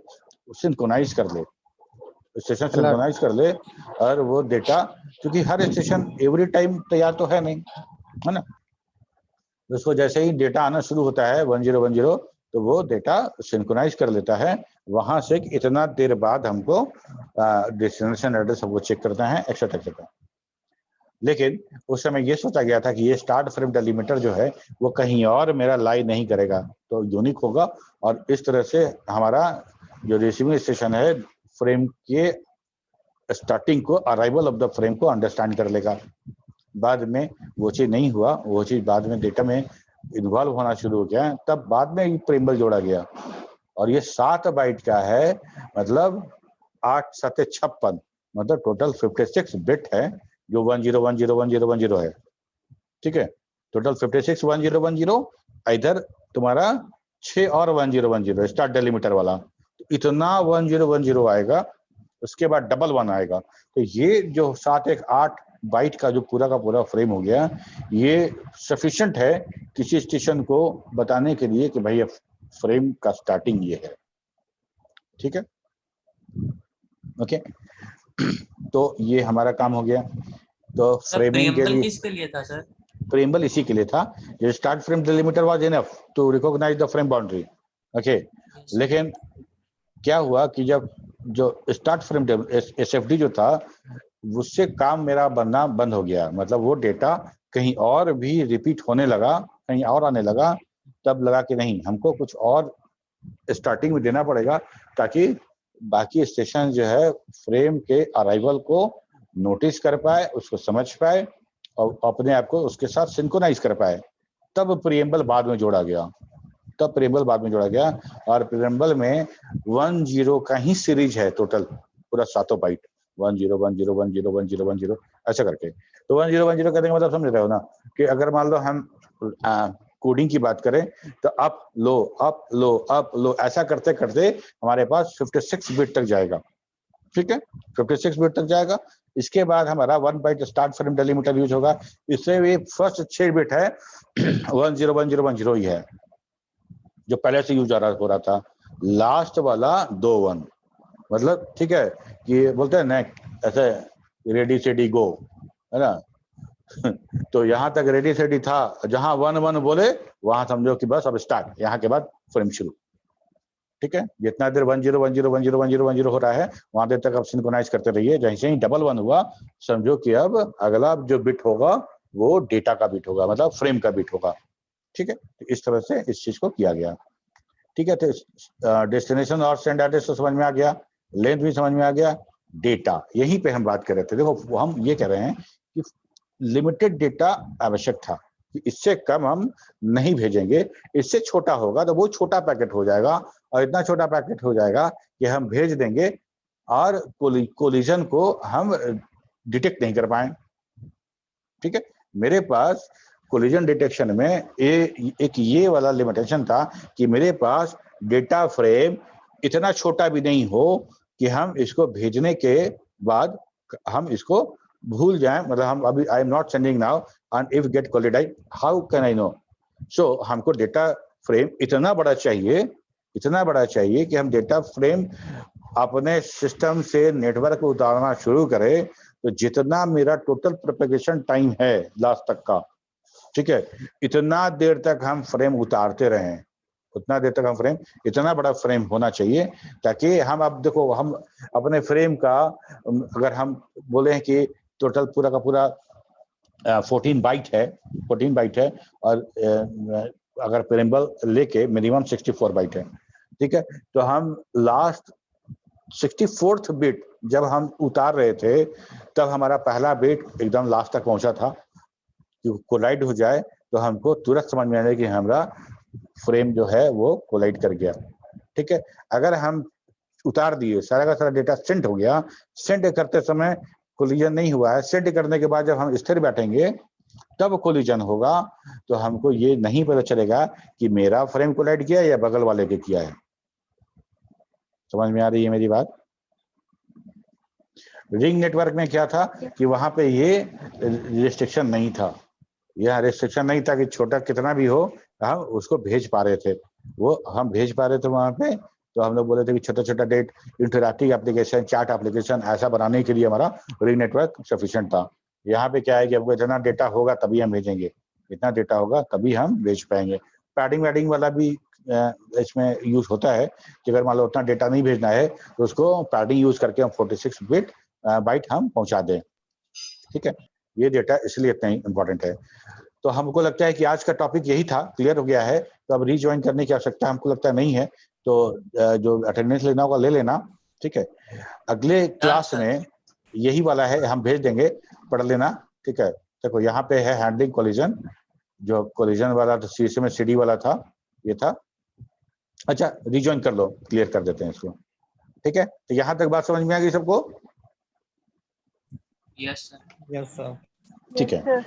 [SPEAKER 2] सिंक्रोनाइज कर ले, और वो डेटा, क्योंकि हर स्टेशन एवरी टाइम तैयार तो है नहीं, है ना, उसको जैसे ही डेटा आना शुरू होता है 1010 तो वो डेटा सिंक्रोनाइज कर लेता है। वहां से इतना देर बाद हमको डेस्टिनेशन एड्रेस सबको चेक करना है, एक्सेट्रा। लेकिन उस समय ये सोचा गया था कि ये स्टार्ट फ्रेम डेलीमीटर जो है वो कहीं और मेरा लाई नहीं करेगा, तो यूनिक होगा, और इस तरह से हमारा जो रिसीविंग स्टेशन है फ्रेम के स्टार्टिंग को, अराइवल ऑफ द फ्रेम को अंडरस्टैंड कर लेगा। बाद में वो चीज नहीं हुआ, वो चीज बाद में डेटा में इन्वॉल्व होना शुरू हो गया, तब बाद में प्रेम्बल जोड़ा गया, और ये 7 बाइट का है, मतलब 8 7 56, मतलब टोटल 56 बिट है जो 10101010 है। ठीक है, टोटल 56 1010, इधर तुम्हारा 6 और 1010 स्टार्ट डेलीमीटर वाला, तो इतना 1010 आएगा, उसके बाद डबल 1 आएगा। तो ये जो 7 1 8 बाइट का जो पूरा का पूरा फ्रेम हो गया, ये सफिशिएंट है किसी स्टेशन को बताने के लिए कि भाई फ्रेम का स्टार्टिंग ये है। ठीक है, ओके, तो ये हमारा काम हो गया। तो फ्रेमिंग के लिए
[SPEAKER 1] किसके लिए था सर?
[SPEAKER 2] प्रेम्बल इसी के लिए था, जो start frame delimiter was enough to recognise the frame boundary. Okay, लेकिन क्या हुआ कि जब जो स्टार्ट फ्रेम SFD जो था उससे काम मेरा बनना बंद हो गया, मतलब वो डेटा कहीं और भी रिपीट होने लगा, कहीं और आने लगा। तब लगा कि नहीं, हमको कुछ और स्टार्टिंग में देना पड़ेगा ताकि बाकी स्टेशन जो है फ्रेम के अराइवल को नोटिस कर पाए, उसको समझ पाए और अपने आप को उसके साथ सिंक्रोनाइज कर पाए। तब प्रिएम्बल बाद में जोड़ा गया, और प्रिएम्बल में 10 का ही सीरीज है टोटल, पूरा 7 बाइट, 10 ऐसा करके। तो 10 करने का मतलब समझ रहे हो ना कि अगर मान लो हम कोडिंग की बात करें तो अप लो ऐसा करते करते हमारे पास 56 बिट तक जाएगा। ठीक है, 56 बिट तक जाएगा। इसके बाद हमारा 1 bite start frame delimiter use होगा। इससे भी फर्स्ट 6 बिट है 10 ही है जो पहले से यूज हो रहा था। लास्ट वाला 2 1, मतलब ठीक है कि बोलते हैं ना ऐसे रेडी सेडी गो, है ना। तो यहाँ तक रेडी सेडी था, जहां 1 1 बोले वहां समझो कि बस अब स्टार्ट, यहाँ के बाद फ्रेम शुरू। ठीक है, जितना देर 10 हो रहा है वहां देर तक आप सिंक्रोनाइज करते रहिए। जैसे ही डबल 1 हुआ समझो कि अब अगला जो बिट होगा वो डेटा का बिट होगा, मतलब फ्रेम का बिट होगा। ठीक है, तो इस तरह से इस चीज को किया गया। ठीक है, तो डेस्टिनेशन और सेंड एड्रेस तो समझ में आ गया, लेंथ भी समझ में आ गया, डेटा यहीं पे हम बात कर रहे थे। देखो हम ये कह रहे हैं कि लिमिटेड डेटा आवश्यक था कि इससे कम हम नहीं भेजेंगे, इससे छोटा होगा तो वो छोटा पैकेट हो जाएगा और इतना छोटा पैकेट हो जाएगा कि हम भेज देंगे और कोलिजन को हम डिटेक्ट नहीं कर पाए। ठीक है, मेरे पास कोलिजन डिटेक्शन में एक ये वाला लिमिटेशन था कि मेरे पास डेटा फ्रेम इतना छोटा भी नहीं हो कि हम इसको भेजने के बाद हम इसको भूल जाएं, मतलब हम अभी I am not sending now and if get collided how can I know. So हमको डेटा फ्रेम इतना बड़ा चाहिए कि हम डेटा फ्रेम अपने सिस्टम से नेटवर्क को उतारना शुरू करें तो जितना मेरा टोटल प्रोपेगेशन टाइम है लास्ट तक का, ठीक है, इतना देर तक हम फ्रेम उतारते रहें, उतना देर तक हम फ्रेम, इतना बड़ा फ्रेम होना चाहिए ताकि हम, अब देखो हम अपने फ्रेम का अगर हम बोले हैं कि टोटल पूरा का पूरा 14 बाइट है और अगर प्रिएम्बल लेके मिनिमम 64 बाइट है। ठीक है, तो हम लास्ट 64th बिट जब हम उतार रहे थे तब हमारा पहला बिट एकदम लास्ट तक पहुंचा था कि कोलाइड हो जाए तो हमको तुरंत समझ में आ जाए कि हमारा फ्रेम जो है वो कोलाइड कर गया। ठीक है, अगर हम उतार दिए, सारा का सारा डेटा सेंड हो गया, सेंड करते समय कोलिजन नहीं हुआ है, सेंड करने के बाद जब हम स्थिर बैठेंगे तब कोलिजन होगा, तो हमको ये नहीं पता चलेगा कि मेरा फ्रेम कोलाइड किया या बगल वाले के किया है। समझ में आ रही है मेरी बात? रिंग नेटवर्क में क्या था कि वहां पे ये रिस्ट्रिक्शन नहीं था, यह रिस्ट्रिक्शन नहीं था कि छोटा कितना भी हो हम उसको भेज पा रहे थे, वो हम भेज पा रहे थे वहां पे। तो हम लोग बोले थे कि छोटा छोटा date interactive application, chart application ऐसा बनाने के लिए हमारा रिंग नेटवर्क सफिशिएंट था। यहाँ पे क्या है कि हमको इतना डेटा होगा तभी हम भेजेंगे, इतना डेटा होगा तभी हम भेज पाएंगे। पैडिंग वैडिंग वाला भी इसमें यूज होता है कि अगर मान लो उतना डेटा नहीं भेजना है तो उसको पैडिंग यूज करके हम 46 बिट बाइट हम पहुंचा दें। ठीक है, ये डेटा इसलिए इतना इंपॉर्टेंट है। तो हमको लगता है कि आज का टॉपिक यही था, क्लियर हो गया है, तो अब रीज्वाइन करने की आवश्यकता हमको लगता है नहीं है, तो जो अटेंडेंस लेना होगा ले लेना। ठीक है, अगले क्लास में यही वाला है, हम भेज देंगे, पढ़ लेना। ठीक है, देखो यहाँ पे है हैंडलिंग कोलिजन, जो कोलिजन वाला तो शीशे में सीडी वाला था, ये था। अच्छा, रीज्वाइन कर लो, क्लियर कर देते हैं इसको। ठीक है, तो यहाँ तक बात समझ में आ गई सबको?
[SPEAKER 1] Yes sir.
[SPEAKER 5] Yes sir.
[SPEAKER 2] ठीक है,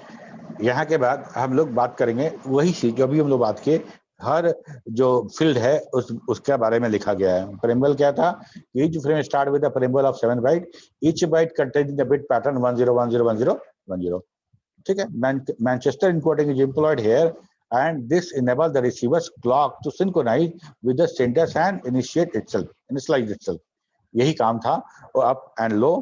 [SPEAKER 2] यहाँ के बाद हम लोग बात करेंगे वही चीज जो अभी हम लोग बात किए, हर जो फील्ड है उसके बारे में लिखा गया है। प्रिएम्बल क्या था? Each frame start with the preamble of 7 byte, each byte containing the bit pattern 10101010। ठीक है, Manchester encoding is employed here and this enable the receiver's clock to synchronize with the sender's and initialize itself. यही काम था, और up and low.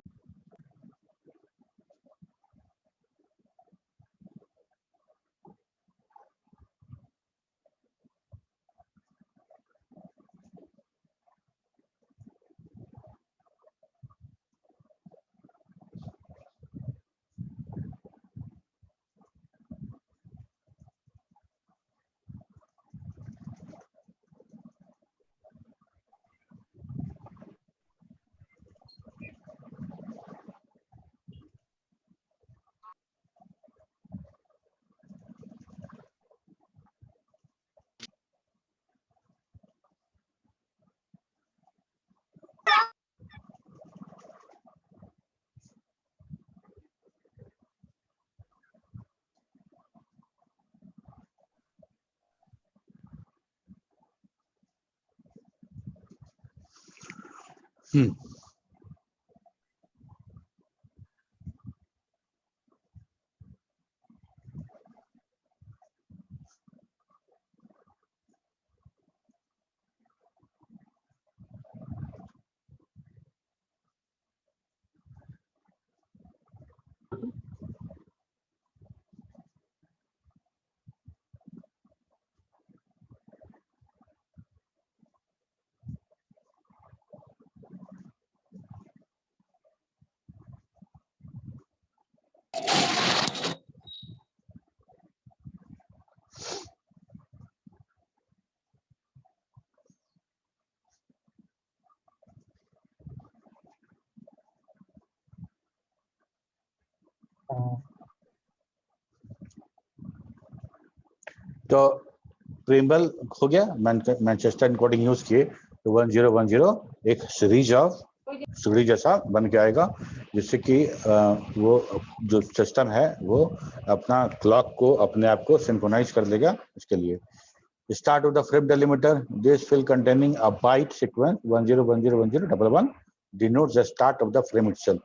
[SPEAKER 2] तो preamble हो गया, Manchester encoding use किए तो 1010 एक सीरीज जैसा बन के आएगा, जिससे कि वो जो सिस्टम है वो अपना क्लॉक को अपने आप को सिंक्रोनाइज कर लेगा। इसके लिए start of the frame delimiter, this field containing a byte sequence 10101011 denotes the start of the frame itself.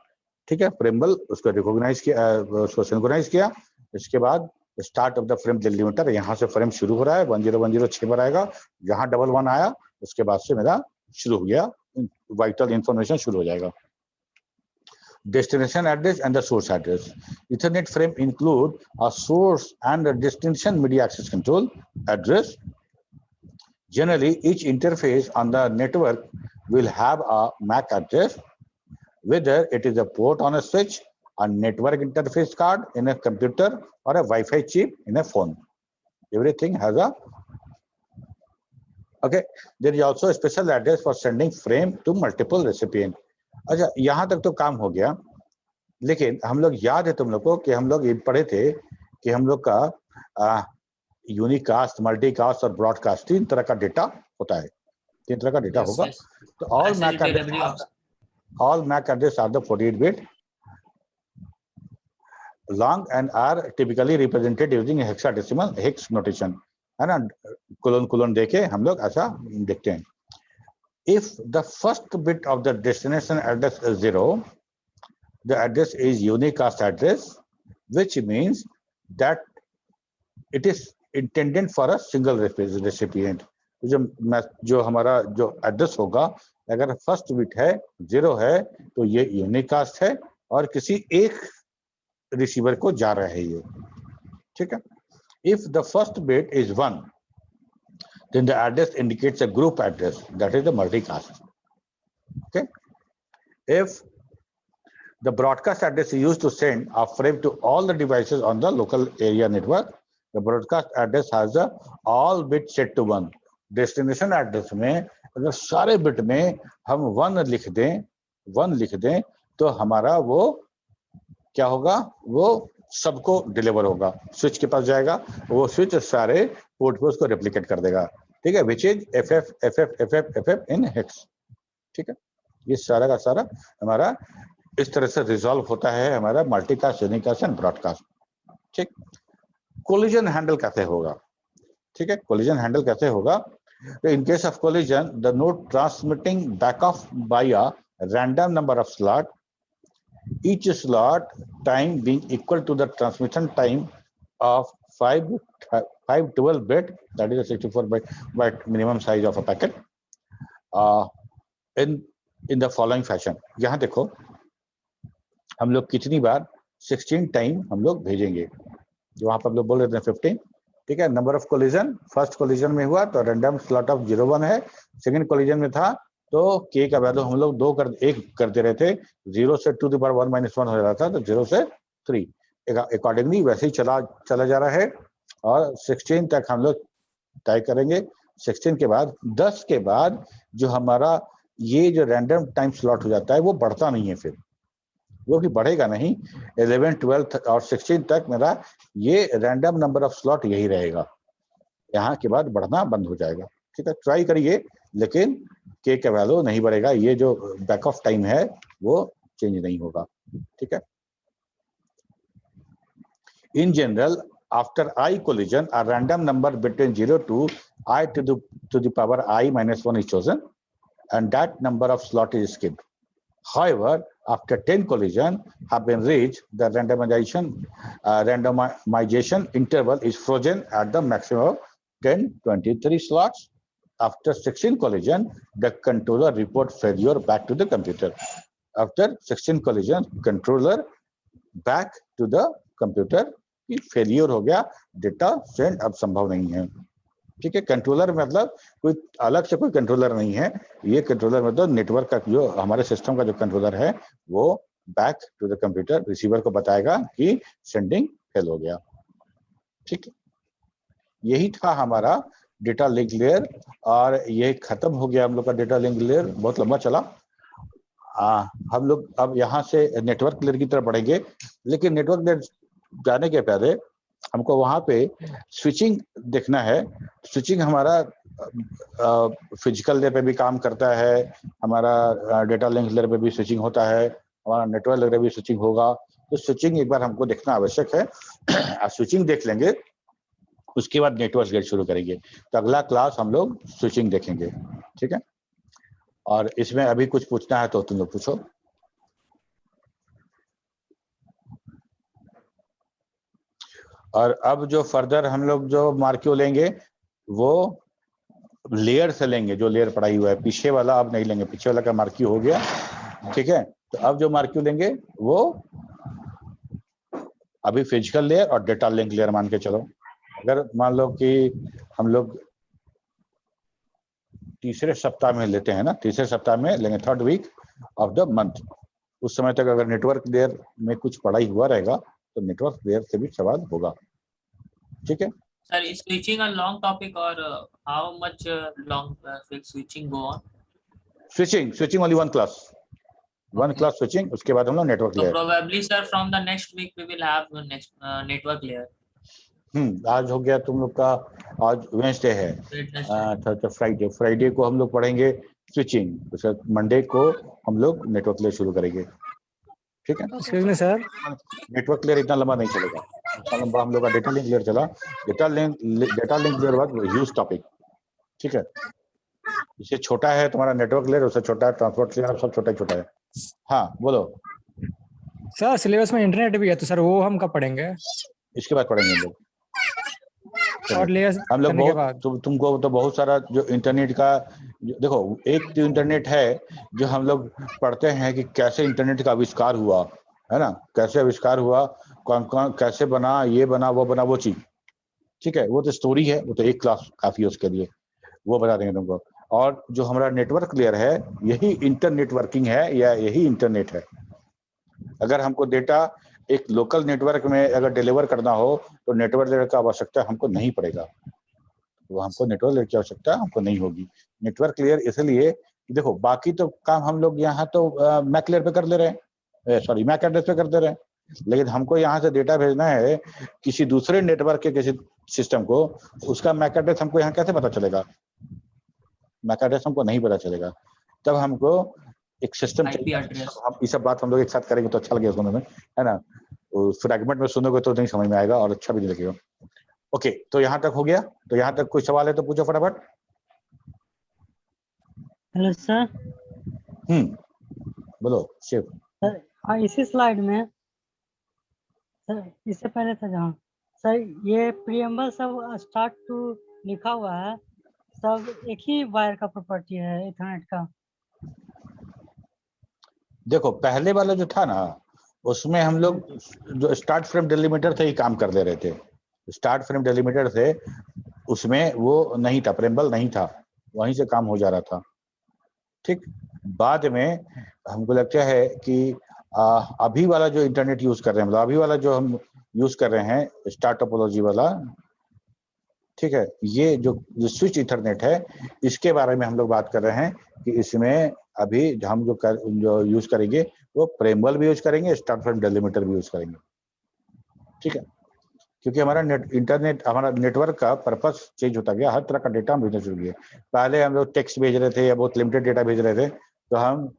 [SPEAKER 2] ठीक है, प्रिम्बल उसको रिकॉग्नाइज किया, उसको सिंक्रोनाइज किया। इसके बाद start of the frame delimiter, यहाँ से फ्रेम शुरू हो रहा है 1010 6 पर आएगा, जहां 11 आया उसके बाद से मेरा शुरू हो गया, वाइटल इंफॉर्मेशन शुरू हो जाएगा। Destination address and the source address. Ethernet frame include a source and a destination media access control address. Generally, each interface on the network will have a MAC address, whether it is a port on a switch, a network interface card in a computer, or a Wi-Fi chip in a phone. Everything has a okay. There is also a special address for sending frame to multiple recipient. अच्छा, यहाँ तक तो काम हो गया, लेकिन हम लोग याद है तुम लोग को कि हम लोग ये पढ़े थे कि हम लोग का यूनिकास्ट, मल्टीकास्ट और ब्रॉडकास्ट 3 तरह का डेटा होता है, 3 तरह का डेटा होगा। तो all MAC address are the 48-bit long and are typically represented using hexadecimal hex notation, है ना, कोलन देके हम लोग ऐसा देखते हैं। If the first bit of the destination address is 0, the address is unicast address, which means that it is intended for a single recipient. जो हमारा जो एड्रेस होगा, अगर फर्स्ट बिट है 0 है तो ये यूनिकास्ट है और किसी एक रिसीवर को जा रहा है ये। ठीक है, if the first bit is 1, then the address indicates a group address, that is the multicast. Okay, if the broadcast address is used to send a frame to all the devices on the local area network, the broadcast address has a all bit set to 1. Destination address में अगर सारे bit में हम 1 लिख दें तो हमारा वो क्या होगा, वो सबको डिलीवर होगा, स्विच के पास जाएगा, वो स्विच सारे पोर्ट पे उसको रेप्लिकेट कर देगा। ठीक है, which is FF in hex. ठीक है, ये सारा का सारा हमारा इस तरह से रिजॉल्व होता है हमारा मल्टीकास्ट, यूनिकास्ट एंड ब्रॉडकास्ट। ठीक, कोलिजन हैंडल कैसे होगा? ठीक है, कोलिजन हैंडल कैसे होगा? तो in case of collision, the node transmitting back off by a random number of slot, each slot time being equal to the transmission time of 512 bit, that is a 64 byte minimum size of a packet, in the following fashion. यहाँ देखो हम लोग कितनी बार 16 time हम लोग भेजेंगे, जो वहाँ पर हम लोग बोल रहे थे 15। ठीक है, number of collision, first collision में हुआ तो रैंडम स्लॉट ऑफ 01 है, सेकंड कोलिजन में था तो k का वैल्यू हम लोग 1 करते रहे थे, 0 से 2 to the power 1 - 1 हो रहा था, तो 0 से 3 अकॉर्डिंगली वैसे ही चला जा रहा है। और 16 तक हम लोग तय करेंगे। 16 के बाद 10 के बाद जो हमारा ये जो रैंडम टाइम स्लॉट हो जाता है वो बढ़ता नहीं है, फिर वो भी बढ़ेगा नहीं। 11, 12 और 16 तक मेरा ये रैंडम नंबर ऑफ स्लॉट यही रहेगा, यहाँ के बाद बढ़ना बंद हो जाएगा। ठीक है, ट्राई करिए, लेकिन के का वैल्यू नहीं बढ़ेगा, ये जो बैक ऑफ टाइम है वो चेंज नहीं होगा। ठीक है, in general after I collision a random number between 0 to I to the power I - 1 is chosen, and that number of slot is skipped. However, after 10 collision have been reached, the randomization interval is frozen at the maximum of 1023 slots. After 16 collision, the controller report failure back to the computer. After 16 collision, controller back to the computer कि failure हो गया, data send अब संभव नहीं है। ठीक है, controller मतलब कोई अलग से कोई कंट्रोलर नहीं है, ये कंट्रोलर मतलब नेटवर्क का जो हमारे सिस्टम का जो कंट्रोलर है वो back to the computer receiver को बताएगा कि सेंडिंग फेल हो गया। ठीक है, यही था हमारा डेटा लिंक लेयर और ये खत्म हो गया हम लोग का डेटा लिंक लेयर, बहुत लंबा चला। हम लोग अब यहाँ से नेटवर्क लेयर की तरफ बढ़ेंगे, लेकिन नेटवर्क लेयर जाने के पहले हमको वहां पे स्विचिंग देखना है। स्विचिंग हमारा फिजिकल लेयर पे भी काम करता है, हमारा डेटा लिंक लेयर पे भी स्विचिंग होता है, हमारा नेटवर्क लेयर पे भी स्विचिंग होगा। तो स्विचिंग एक बार हमको देखना आवश्यक है। स्विचिंग देख लेंगे, उसके बाद नेटवर्क लेयर शुरू करेंगे। तो अगला क्लास हम लोग स्विचिंग देखेंगे। ठीक है, और इसमें अभी कुछ पूछना है तो तुम लोग पूछो। और अब जो फर्दर हम लोग जो मार्क्यू लेंगे वो लेयर से लेंगे, जो लेयर पढ़ाई हुआ है। पीछे वाला अब नहीं लेंगे, पीछे वाला का मार्क्यू हो गया। ठीक है, तो अब जो मार्क्यू लेंगे वो अभी फिजिकल लेयर और डेटा लिंक लेयर मान के चलो। अगर मान लो कि हम लोग तीसरे सप्ताह में लेते हैं ना, तीसरे सप्ताह में लेंगे, 3rd week of the month, उस समय तक अगर नेटवर्क लेयर में कुछ पढ़ाई हुआ रहेगा तो नेटवर्क लेयर से भी सवाल होगा। ठीक है
[SPEAKER 1] Sir, is switching a long topic or how much long will switching go on?
[SPEAKER 2] Switching only one class switching, उसके बाद हम लोग network
[SPEAKER 1] So
[SPEAKER 2] layer.
[SPEAKER 1] probably sir from the next week we will have the next network layer.
[SPEAKER 2] आज हो गया तुम लोग का, आज वेडनेसडे है, फ्राइडे को हम लोग पढ़ेंगे स्विचिंग, उसके बाद मंडे को हम लोग नेटवर्क लेयर शुरू करेंगे। ठीक है,
[SPEAKER 7] excuse me sir,
[SPEAKER 2] network layer इतना लंबा नहीं चलेगा, इतना लंबा हम लोग का डेटा लिंक लेयर चला। डेटा लिंक लेयर बाद यूज टॉपिक। ठीक है, इससे छोटा है तुम्हारा नेटवर्क लेयर, उससे छोटा है ट्रांसपोर्ट लेयर, सब छोटा ही छोटा है। हाँ बोलो
[SPEAKER 7] सर सिलेबस में इंटरनेट भी है तो सर वो हम कब पढ़ेंगे?
[SPEAKER 2] इसके बाद पढ़ेंगे हम लोग।
[SPEAKER 7] और लेयर
[SPEAKER 2] हम लोग
[SPEAKER 7] करने के
[SPEAKER 2] बहुत
[SPEAKER 7] बाद
[SPEAKER 2] तुमको तो बहुत सारा जो इंटरनेट का देखो, एक तो इंटरनेट है जो हम लोग पढ़ते हैं कि कैसे इंटरनेट का आविष्कार हुआ है ना, कैसे आविष्कार हुआ, कौन कौन कैसे बना, ये बना वो चीज। ठीक है, वो तो स्टोरी है, वो तो एक क्लास काफी है उसके लिए, वो बता देंगे तुमको। और जो हमारा नेटवर्क लेयर है यही इंटरनेटवर्किंग है या यही इंटरनेट है। अगर हमको डेटा एक लोकल नेटवर्क में अगर डिलीवर करना हो तो नेटवर्क लेयर का आवश्यकता हमको नहीं पड़ेगा, तो हमको नेटवर्क लेयर की आवश्यकता हमको नहीं होगी। नेटवर्क लेयर इसलिए देखो, बाकी तो काम हम लोग यहाँ तो मैक लेयर पे कर ले रहे हैं, सॉरी मैक एड्रेस पे कर दे रहे हैं, लेकिन हमको यहाँ से डेटा भेजना है किसी दूसरे नेटवर्क के किसी सिस्टम को, उसका मैक एड्रेस हमको यहाँ कैसे पता चलेगा? मैक एड्रेस हमको नहीं पता चलेगा। तब हमको एक सिस्टम
[SPEAKER 1] IP address.
[SPEAKER 2] हम ये सब बात हम लोग एक साथ करेंगे तो अच्छा लगेगा सुनने में, है ना। फ्रैगमेंट में सुनोगे तो नहीं समझ में आएगा और अच्छा भी नहीं लगेगा। ओके, तो यहाँ तक हो गया, तो यहाँ तक कोई सवाल है तो पूछो फटाफट।
[SPEAKER 8] Hello sir.
[SPEAKER 2] बोलो शिव।
[SPEAKER 8] सर हाँ, इसी स्लाइड में सर, इससे पहले था जहाँ सर ये प्रीएम्बल सब स्टार्ट टू लिखा हुआ है, सब एक ही वायर का प्रॉपर्टी है इथरनेट का।
[SPEAKER 2] देखो पहले वाला जो था ना, उसमें हम लोग जो स्टार्ट फ्रेम डेलीमीटर से ही काम कर ले रहे थे। स्टार्ट फ्रेम डेलीमीटर से उसमें वो नहीं था, प्रेम्बल नहीं था, वहीं से काम हो जा रहा था। ठीक, बाद में हमको लगता है कि अभी वाला जो इंटरनेट यूज कर रहे हैं, मतलब अभी वाला जो हम यूज कर रहे हैं स्टार टोपोलॉजी वाला, ठीक है, ये जो स्विच इथरनेट है इसके बारे में हम लोग बात कर रहे हैं कि इसमें अभी हम जो यूज करेंगे वो प्रेम्बल भी यूज करेंगे, स्टार फ्रेम डेलीमीटर भी यूज करेंगे। ठीक है, क्योंकि हमारा इंटरनेट हमारा नेटवर्क का पर्पस चेंज होता गया, हर तरह का डेटा हम भेजना शुरू किए। पहले हम लोग टेक्स्ट भेज रहे थे या बहुत लिमिटेड डेटा भेज रहे थे, तो हम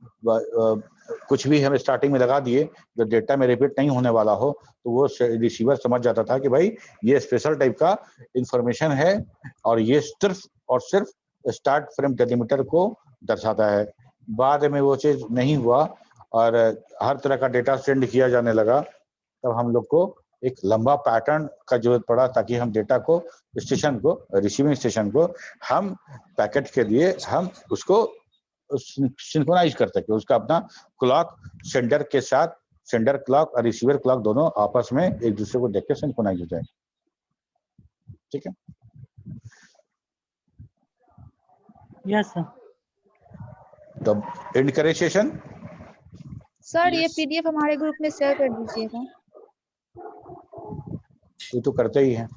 [SPEAKER 2] कुछ भी हम स्टार्टिंग में लगा दिए जो डेटा में रिपीट नहीं होने वाला हो, तो वो रिसीवर समझ जाता था कि भाई ये स्पेशल टाइप का इंफॉर्मेशन है और ये सिर्फ और सिर्फ स्टार्ट फ्रेम डेलीमीटर को दर्शाता है। बाद में वो चीज नहीं हुआ और हर तरह का डेटा सेंड किया जाने लगा, तब हम लोग को एक लंबा पैटर्न का जरूरत पड़ा ताकि हम डेटा को स्टेशन को, रिसीविंग स्टेशन को हम पैकेट के लिए हम उसको सिंक्रोनाइज कर सके। उसका अपना क्लॉक सेंडर के साथ, सेंडर क्लॉक और रिसीवर क्लॉक दोनों आपस में एक दूसरे को देख के सिंक्रोनाइज हो जाए। ठीक है,
[SPEAKER 8] यस सर।
[SPEAKER 2] तो एंड करें सेशन।
[SPEAKER 9] सर ये
[SPEAKER 1] Yes.
[SPEAKER 9] पीडीएफ हमारे ग्रुप में शेयर कर दीजिएगा।
[SPEAKER 2] ये तो करते ही हैं,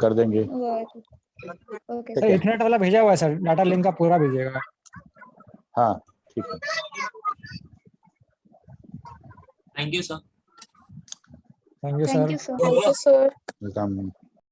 [SPEAKER 2] कर देंगे।
[SPEAKER 9] ओके
[SPEAKER 7] सर इंटरनेट वाला भेजा हुआ है सर, डाटा लिंक का पूरा भेजिएगा।
[SPEAKER 2] हाँ ठीक है,
[SPEAKER 1] thank you sir.
[SPEAKER 7] Thank you
[SPEAKER 9] thank
[SPEAKER 7] sir.
[SPEAKER 9] You sir.
[SPEAKER 3] Thank you sir.
[SPEAKER 2] Welcome.